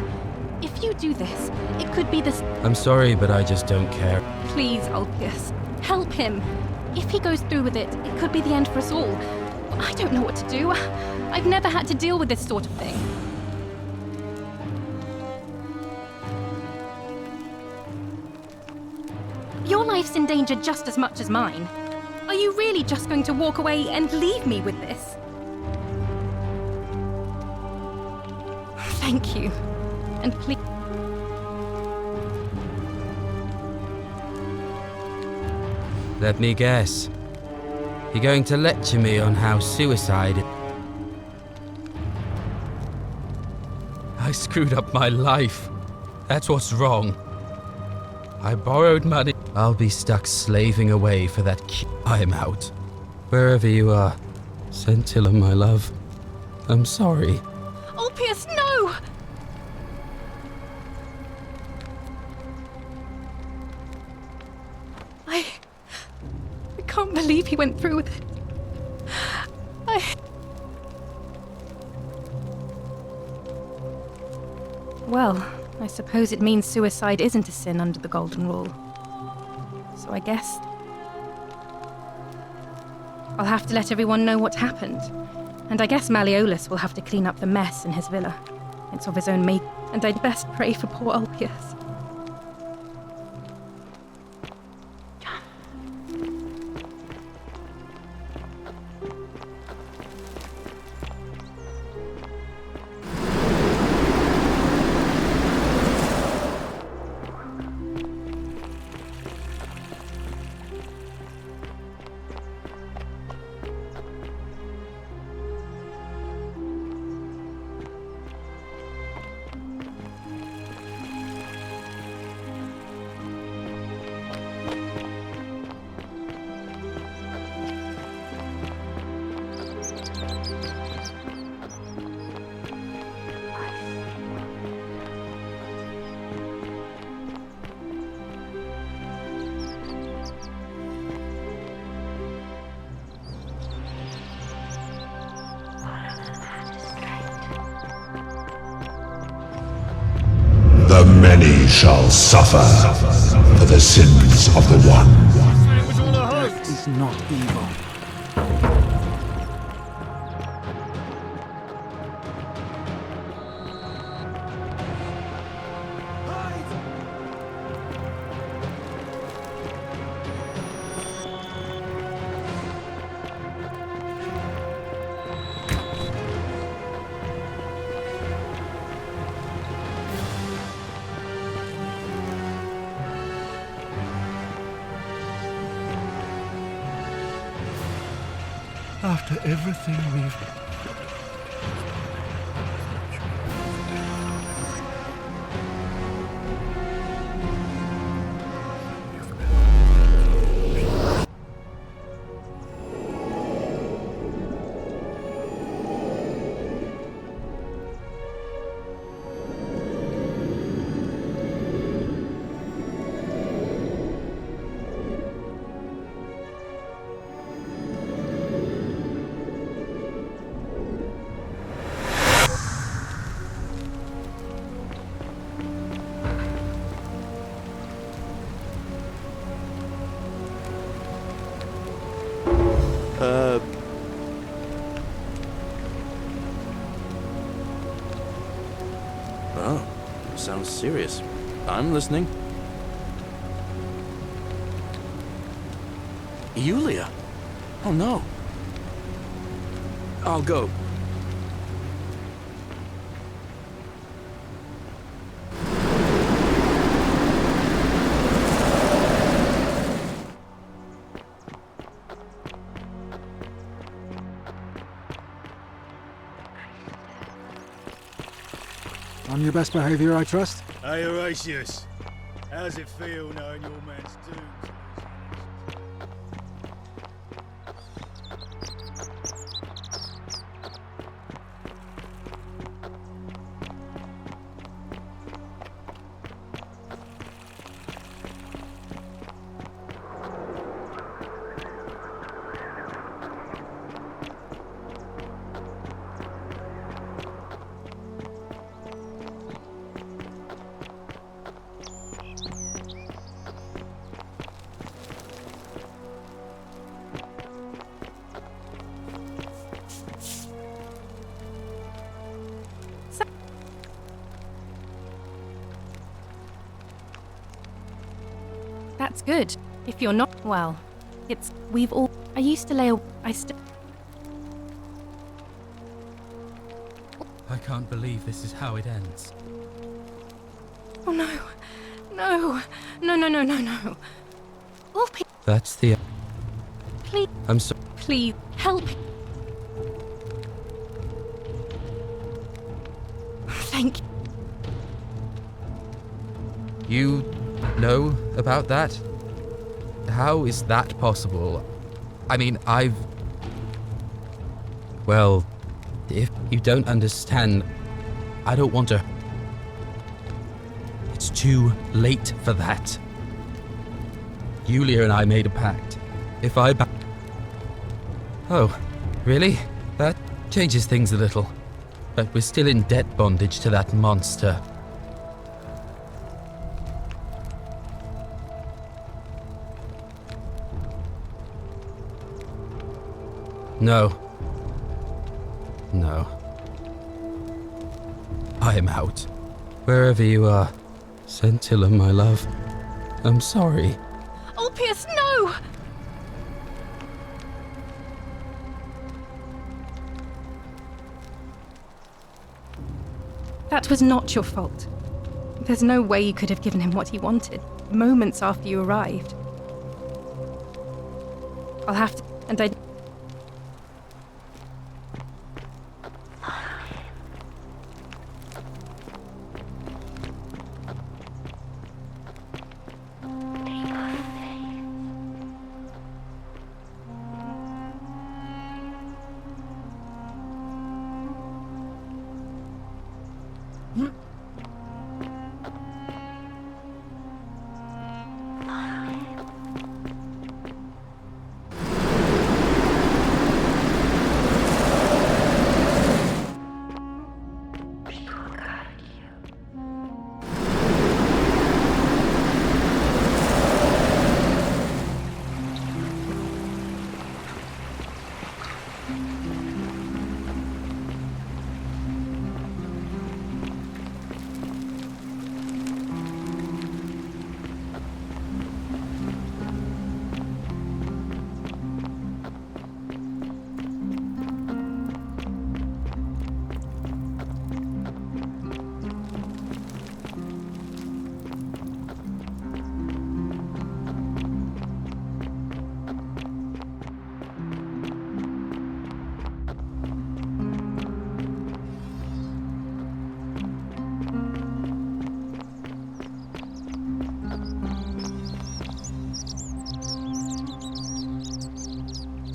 If you do this, it could be this. I'm sorry, but I just don't care. Please, Ulpius, help him. If he goes through with it, it could be the end for us all. I don't know what to do. I've never had to deal with this sort of thing. Your life's in danger just as much as mine. Are you really just going to walk away and leave me with this? Thank you. And please... Let me guess. You're going to lecture me on how suicide... I screwed up my life. That's what's wrong. I borrowed money. I'll be stuck slaving away for that I'm out. Wherever you are, Scintilla, my love. I'm sorry. Ulpius, no! I can't believe he went through with it. Well, I suppose it means suicide isn't a sin under the Golden Rule. So I guess I'll have to let everyone know what happened. And I guess Malleolus will have to clean up the mess in his villa. It's of his own make, and I'd best pray for poor Ulpius. The many shall suffer for the sins of the one. Death is not evil. After everything we've... Oh, sounds serious. I'm listening. Yulia? Oh no. I'll go. On your best behavior, I trust? Hey, Horatius. How's it feel knowing your man's doomed? Good. If you're not, well, we've all. I used to lay a. I can't believe this is how it ends. Oh no. No. No, no, no, no, no. Oh, That's the... please. I'm so... Please, help. Thank you. You know about that? How is that possible? I mean, Well, if you don't understand, I don't want to... It's too late for that. Yulia and I made a pact. If I Oh, really? That changes things a little. But we're still in debt bondage to that monster. No. No. I'm out. Wherever you are. Scintilla, my love. I'm sorry. Ulpius, no! That was not your fault. There's no way you could have given him what he wanted, moments after you arrived. I'll have to... and I...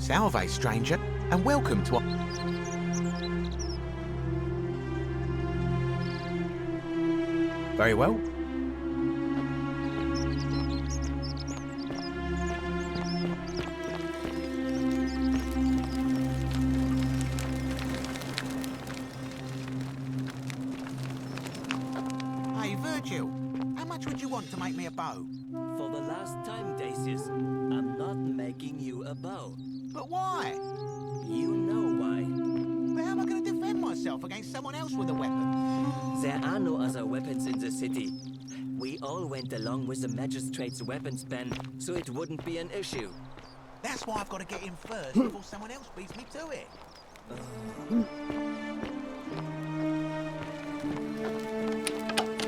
Salve, stranger, and welcome to our... Very well. Hey, Virgil, how much would you want to make me a bow? For the last time, Dacius, I'm not making you a bow. But why? You know why. But how am I going to defend myself against someone else with a weapon? There are no other weapons in the city. We all went along with the magistrate's weapons ban, so it wouldn't be an issue. That's why I've got to get in first before someone else beats me to it.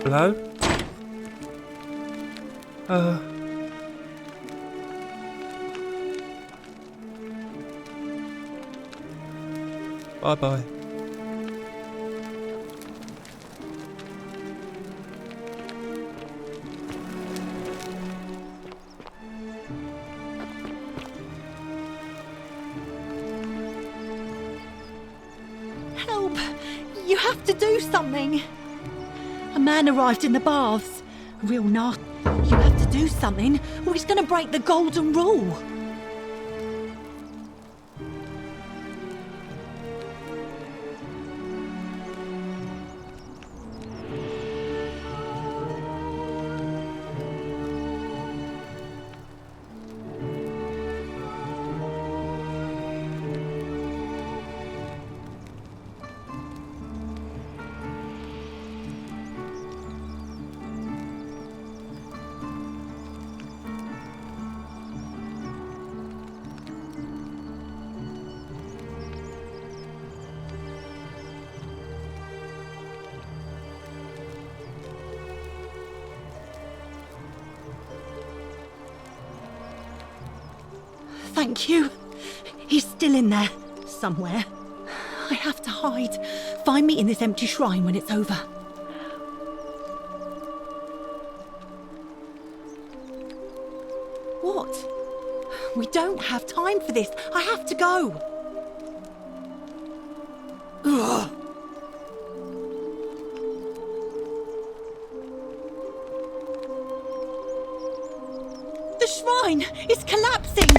Hello? Bye-bye. Help! You have to do something! A man arrived in the baths. Real nasty. You have to do something, or he's gonna break the golden rule. thank you. He's still in there, somewhere. I have to hide. Find me in this empty shrine when it's over. What? We don't have time for this. I have to go. Ugh. The shrine is collapsing!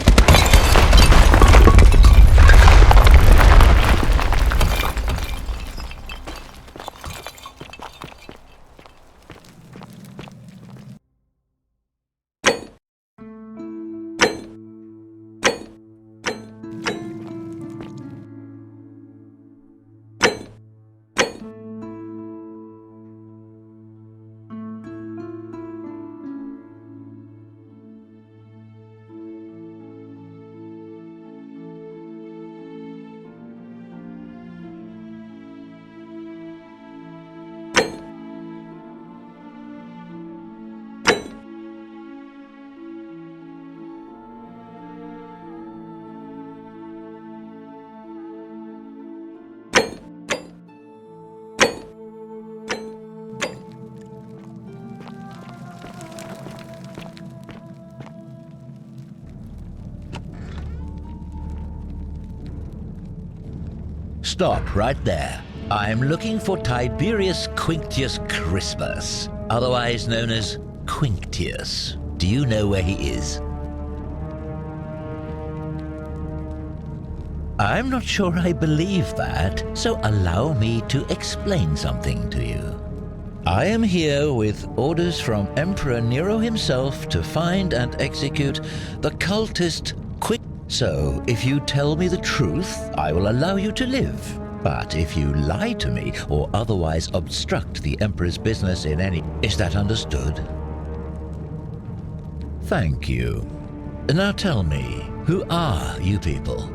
Stop right there. I'm looking for Tiberius Quinctius Crispus, otherwise known as Quinctius. Do you know where he is? I'm not sure I believe that, so allow me to explain something to you. I am here with orders from Emperor Nero himself to find and execute the cultist Quinctius. So, if you tell me the truth, I will allow you to live. But if you lie to me or otherwise obstruct the Emperor's business in any... Is that understood? Thank you. Now tell me, who are you people?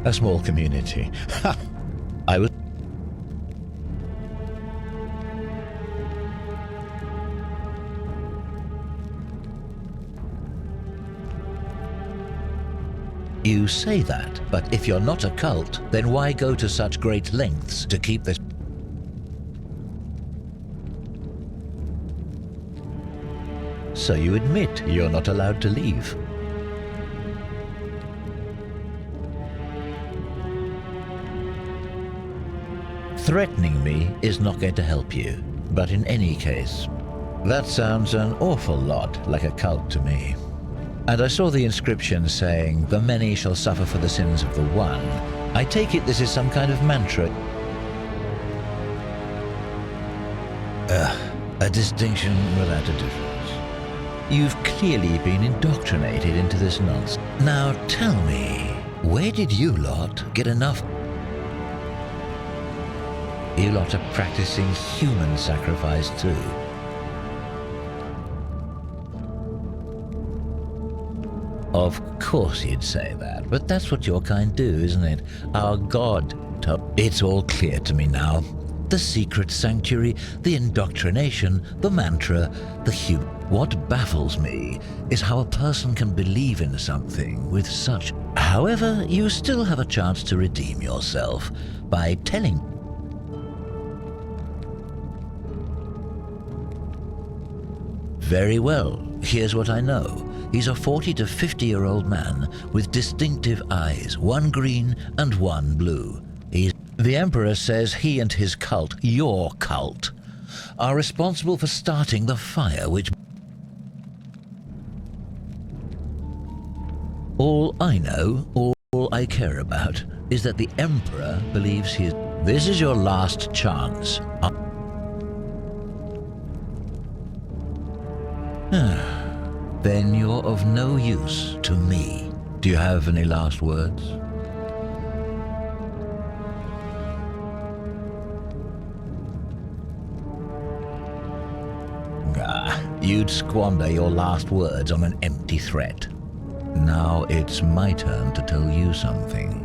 A small community. Ha! I was... You say that, but if you're not a cult, then why go to such great lengths to keep this? So you admit you're not allowed to leave. Threatening me is not going to help you, but in any case, that sounds an awful lot like a cult to me. And I saw the inscription saying, "The many shall suffer for the sins of the one." I take it this is some kind of mantra. A distinction without a difference. You've clearly been indoctrinated into this nonsense. Now tell me, where did you lot get enough? You lot are practicing human sacrifice too. Of course you'd say that, but that's what your kind do, isn't it? Our god. It's all clear to me now. The secret sanctuary, the indoctrination, the mantra, the human. What baffles me is how a person can believe in something with such... However, you still have a chance to redeem yourself by telling... Very well, here's what I know. He's a 40 to 50-year-old man with distinctive eyes, one green and one blue. The Emperor says he and his cult, your cult, are responsible for starting the fire which... All I know, all I care about, is that the Emperor believes he is... This is your last chance. Then you're of no use to me. Do you have any last words? You'd squander your last words on an empty threat. Now it's my turn to tell you something.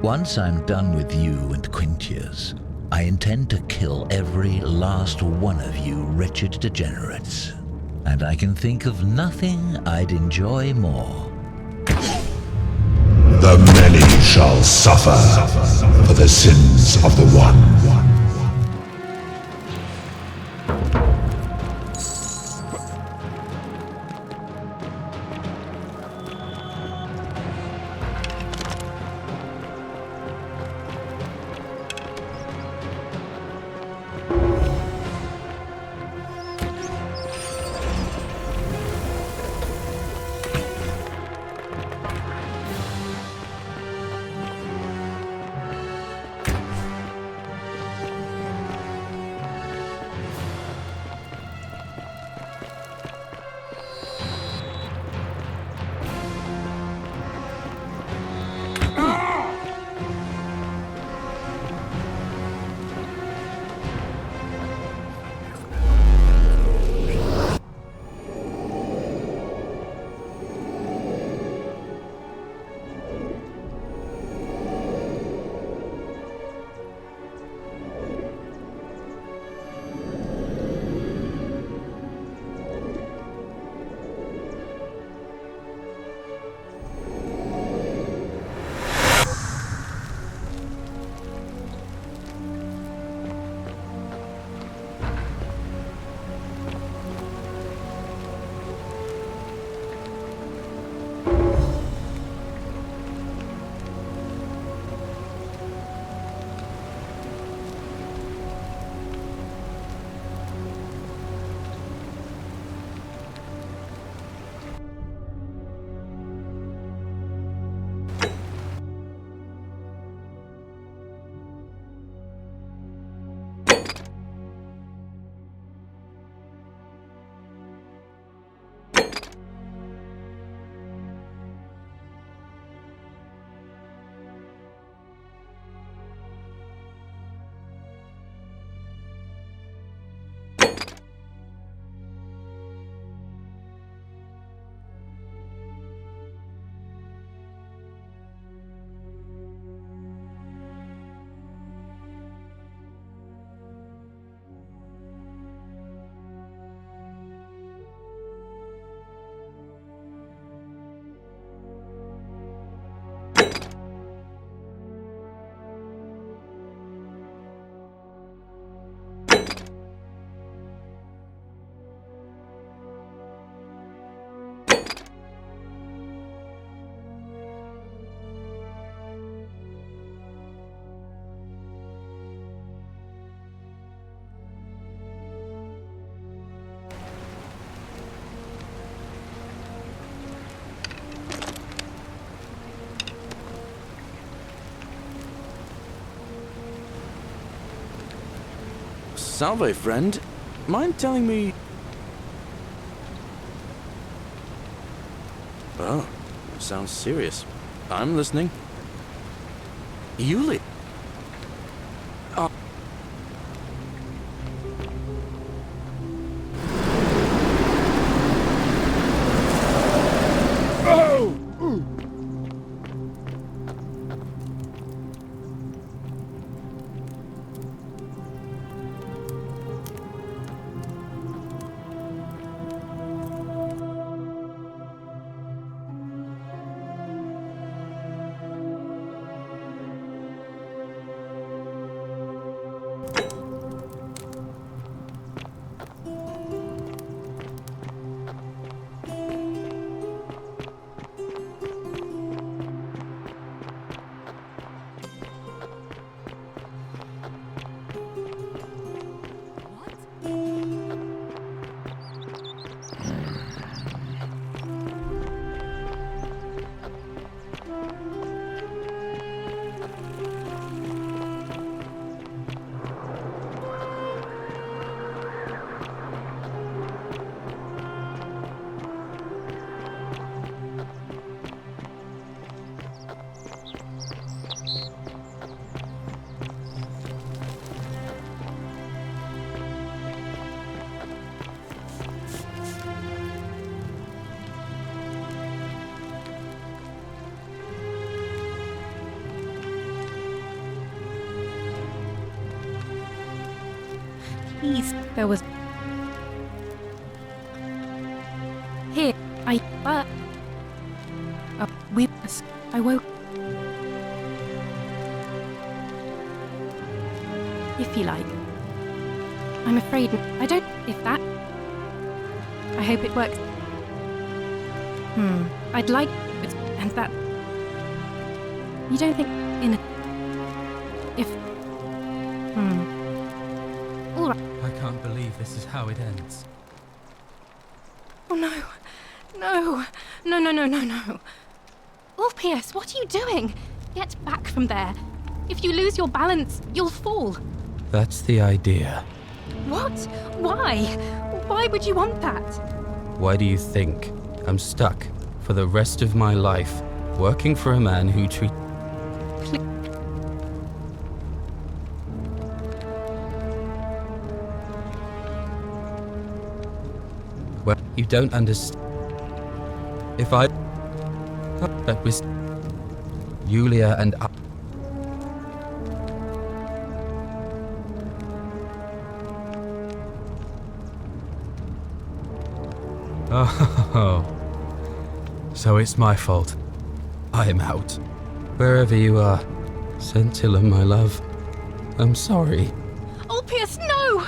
Once I'm done with you and Quinctius, I intend to kill every last one of you wretched degenerates. And I can think of nothing I'd enjoy more. The many shall suffer for the sins of the one. Salve, friend. Mind telling me... Oh, sounds serious. I'm listening. Yuli. Please, there was... Here, I woke... If you like. I'm afraid I don't... If that... I hope it works. I'd like... And that... You don't think... In a... If... Alright. I can't believe this is how it ends. Oh no. No. No, no, no, no, no. Orpheus, what are you doing? Get back from there. If you lose your balance, you'll fall. That's the idea. What? Why? Why would you want that? Why do you think I'm stuck for the rest of my life working for a man who treats... Well, you don't understand. If I... That was... Yulia and I... Oh, so it's my fault. I'm out. Wherever you are, Scintilla, my love, I'm sorry. Orpheus, no!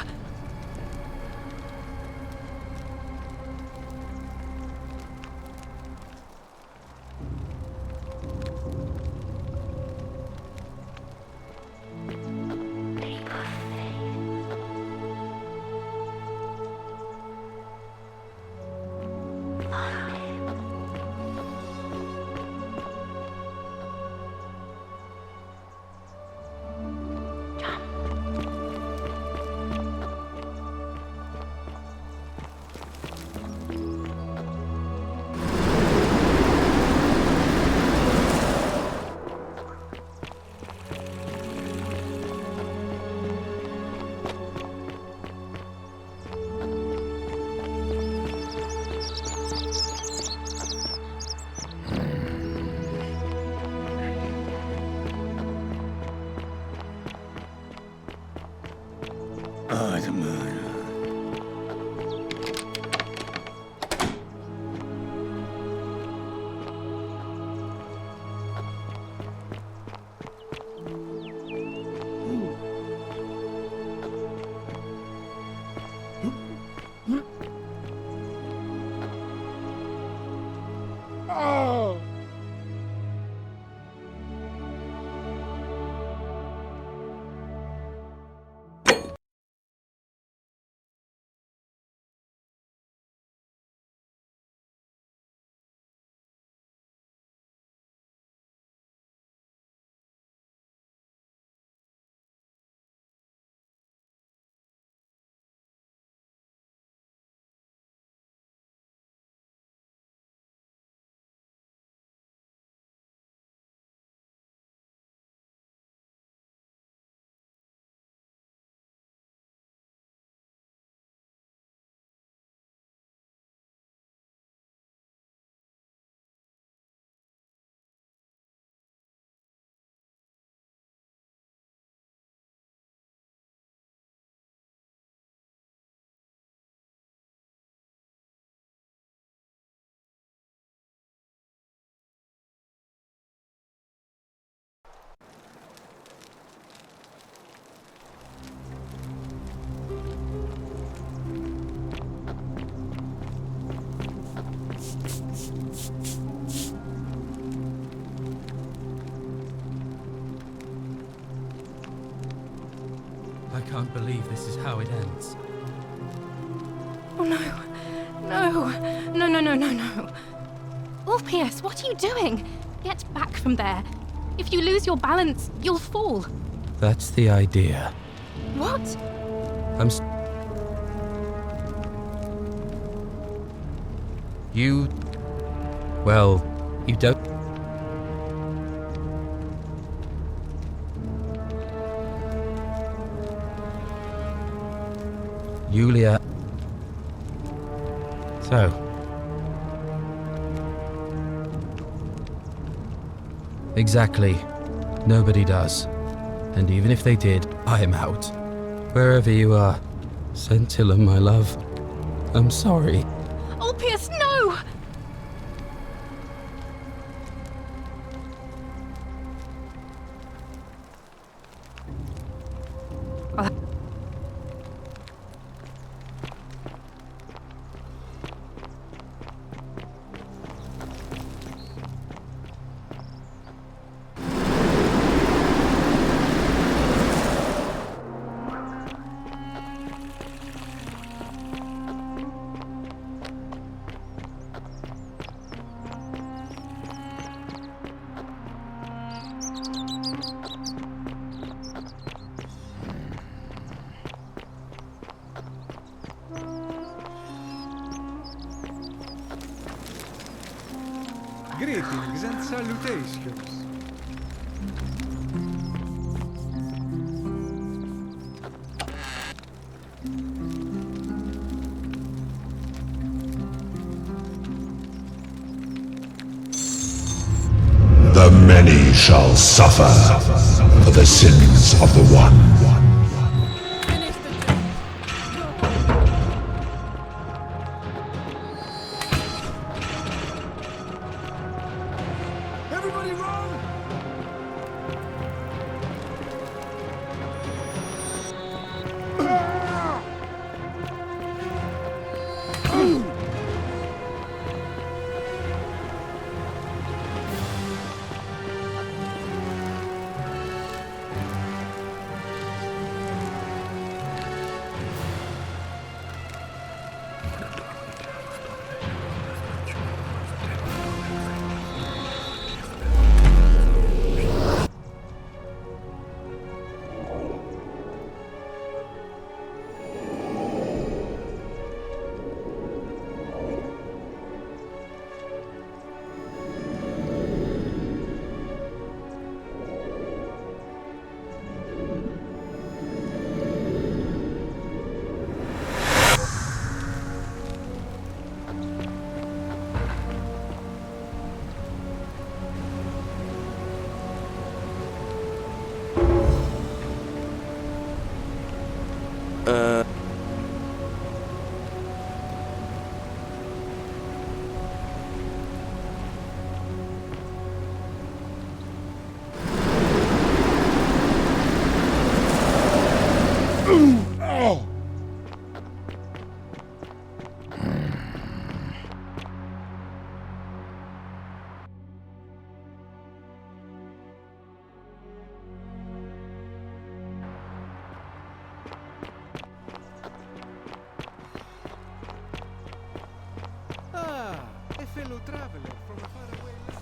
I can't believe this is how it ends. Oh no. No. No, no, no, no, no. Orpheus, what are you doing? Get back from there. If you lose your balance, you'll fall. That's the idea. What? You... Well, you don't... Yulia... So... Exactly. Nobody does. And even if they did, I'm out. Wherever you are, Scintilla, my love. I'm sorry. Ulpius, no! Greetings and salutations. The many shall suffer for the sins of the one. Everybody run! A fellow traveler from a faraway land.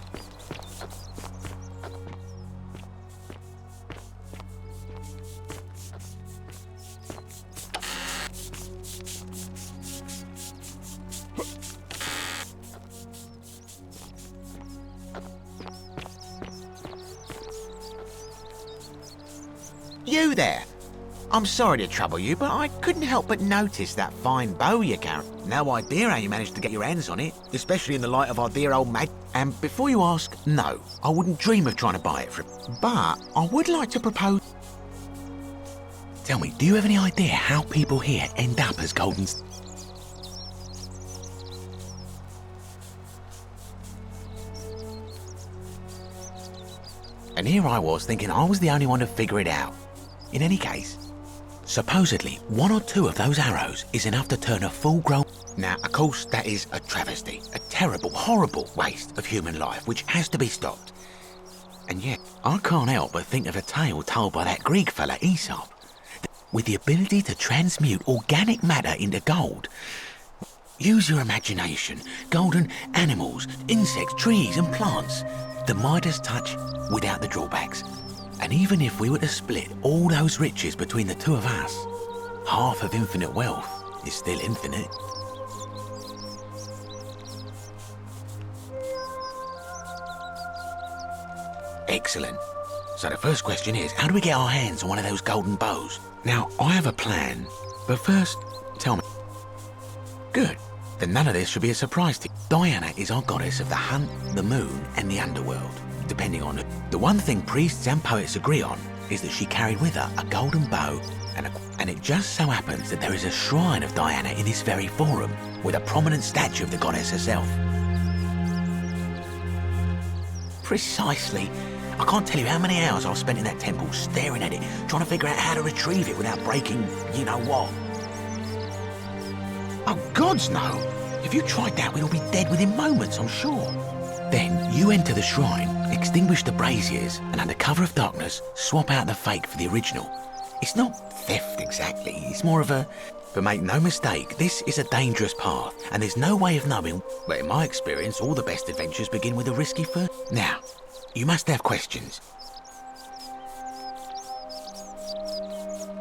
You there! I'm sorry to trouble you, but I couldn't help but notice that fine bow you carry. No idea how you managed to get your hands on it, especially in the light of our dear old mag. And before you ask, no, I wouldn't dream of trying to buy it from. But I would like to propose. Tell me, do you have any idea how people here end up as golden? And here I was thinking I was the only one to figure it out. In any case, supposedly, 1 or 2 of those arrows is enough to turn a full-grown... Now, of course, that is a travesty, a terrible, horrible waste of human life, which has to be stopped. And yet, I can't help but think of a tale told by that Greek fella, Aesop, with the ability to transmute organic matter into gold. Use your imagination. Golden animals, insects, trees and plants. The Midas touch without the drawbacks. And even if we were to split all those riches between the 2 of us, half of infinite wealth is still infinite. Excellent. So the first question is, how do we get our hands on one of those golden bows? Now, I have a plan, but first, tell me. Good. Then none of this should be a surprise to you. Diana is our goddess of the hunt, the moon, and the underworld, depending on it. The one thing priests and poets agree on is that she carried with her a golden bow and And it just so happens that there is a shrine of Diana in this very forum, with a prominent statue of the goddess herself. Precisely. I can't tell you how many hours I've spent in that temple staring at it, trying to figure out how to retrieve it without breaking you-know-what. Oh, gods no! If you tried that, we'd all be dead within moments, I'm sure. Then you enter the shrine, extinguish the braziers, and under cover of darkness, swap out the fake for the original. It's not theft exactly, it's more of a... But make no mistake, this is a dangerous path, and there's no way of knowing... But in my experience, all the best adventures begin with a risky first. Now, you must have questions.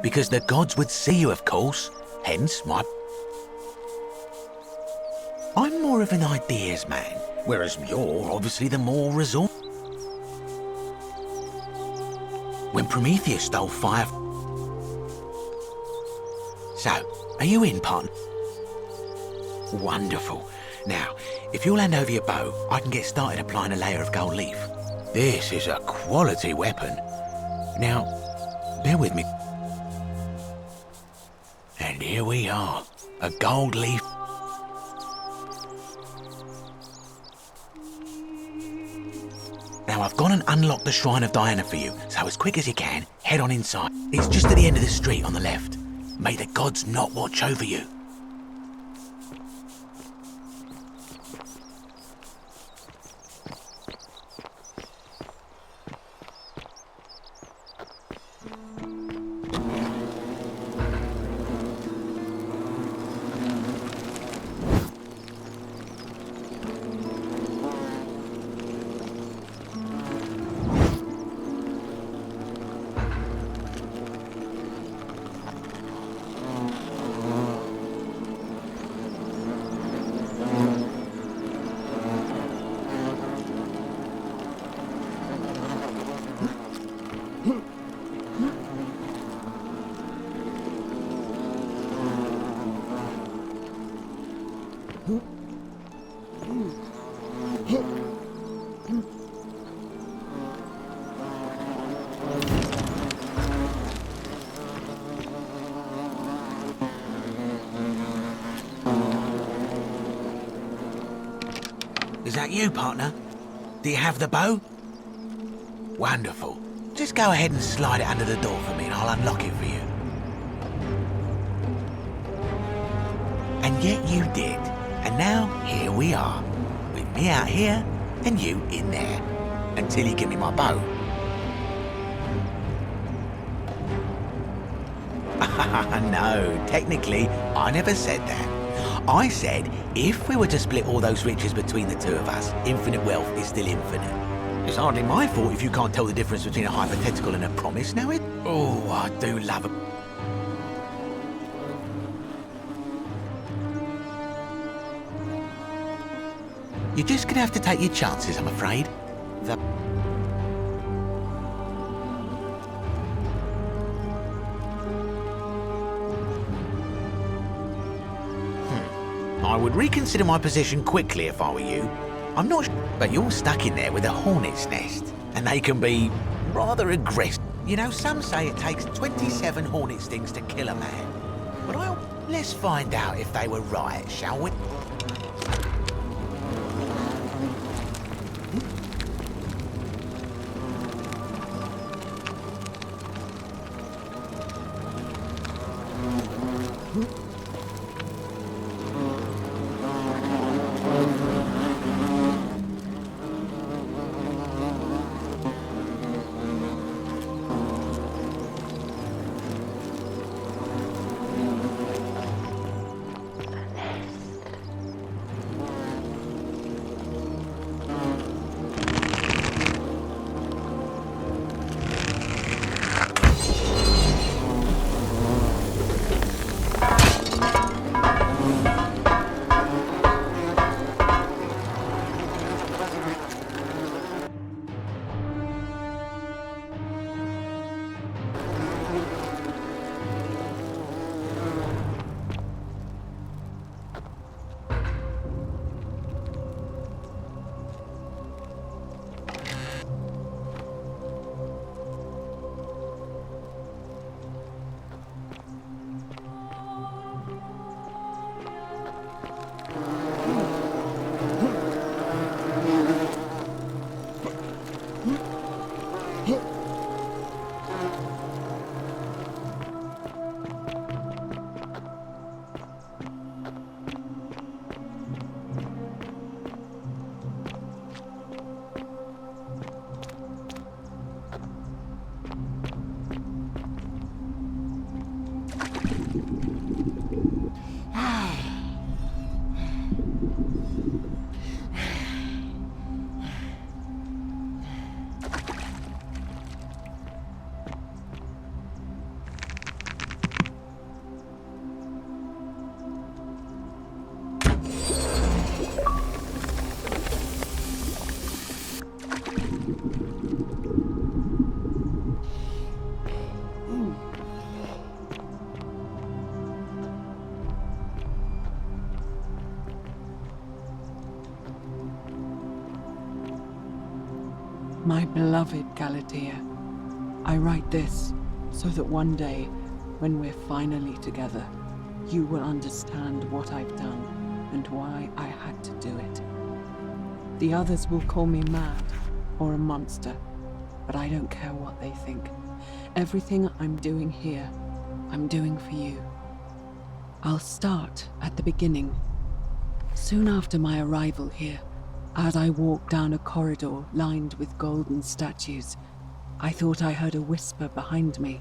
Because the gods would see you, of course. Hence, my... I'm more of an ideas man, whereas you're obviously the more resource. When Prometheus stole fire... So, are you in, partner? Wonderful. Now, if you'll hand over your bow, I can get started applying a layer of gold leaf. This is a quality weapon. Now, bear with me. And here we are, a gold leaf. Now, I've gone and unlocked the Shrine of Diana for you, so as quick as you can, head on inside. It's just at the end of the street on the left. May the gods not watch over you. Is that you, partner? Do you have the bow? Wonderful. Just go ahead and slide it under the door for me and I'll unlock it for you. And yet you did. And now, here we are. With me out here and you in there. Until you give me my bow. No, technically, I never said that. I said, if we were to split all those riches between the two of us, infinite wealth is still infinite. It's hardly my fault if you can't tell the difference between a hypothetical and a promise, now it... Oh, I do love a... You're just gonna have to take your chances, I'm afraid. I would reconsider my position quickly if I were you. I'm not sure, but you're stuck in there with a hornet's nest, and they can be rather aggressive. You know, some say it takes 27 hornet stings to kill a man. But let's find out if they were right, shall we? My beloved Galatea, I write this so that one day, when we're finally together, you will understand what I've done and why I had to do it. The others will call me mad or a monster, but I don't care what they think. Everything I'm doing here, I'm doing for you. I'll start at the beginning. Soon after my arrival here, as I walked down a corridor lined with golden statues, I thought I heard a whisper behind me.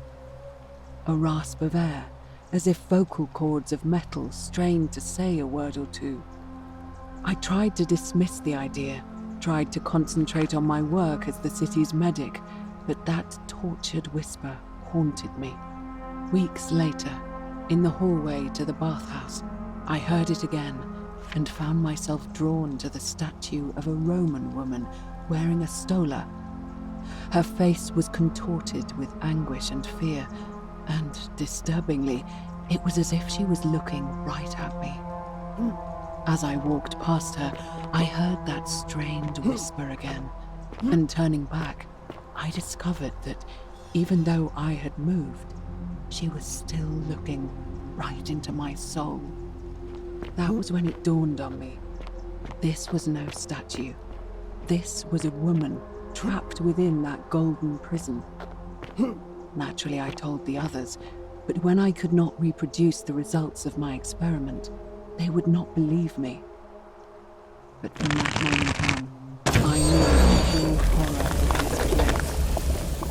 A rasp of air, as if vocal cords of metal strained to say a word or two. I tried to dismiss the idea, tried to concentrate on my work as the city's medic, but that tortured whisper haunted me. Weeks later, in the hallway to the bathhouse, I heard it again and found myself drawn to the statue of a Roman woman wearing a stola. Her face was contorted with anguish and fear, and disturbingly, it was as if she was looking right at me. As I walked past her, I heard that strained whisper again, and turning back, I discovered that even though I had moved, she was still looking right into my soul. That was when it dawned on me. This was no statue. This was a woman trapped within that golden prison. Naturally, I told the others, but when I could not reproduce the results of my experiment, they would not believe me. But from that moment on, I knew the full horror of this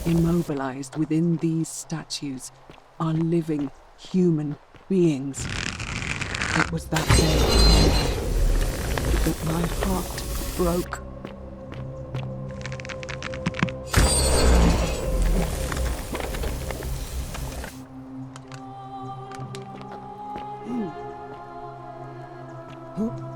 place. Immobilized within these statues are living human beings. It was that day that my heart broke. Huh?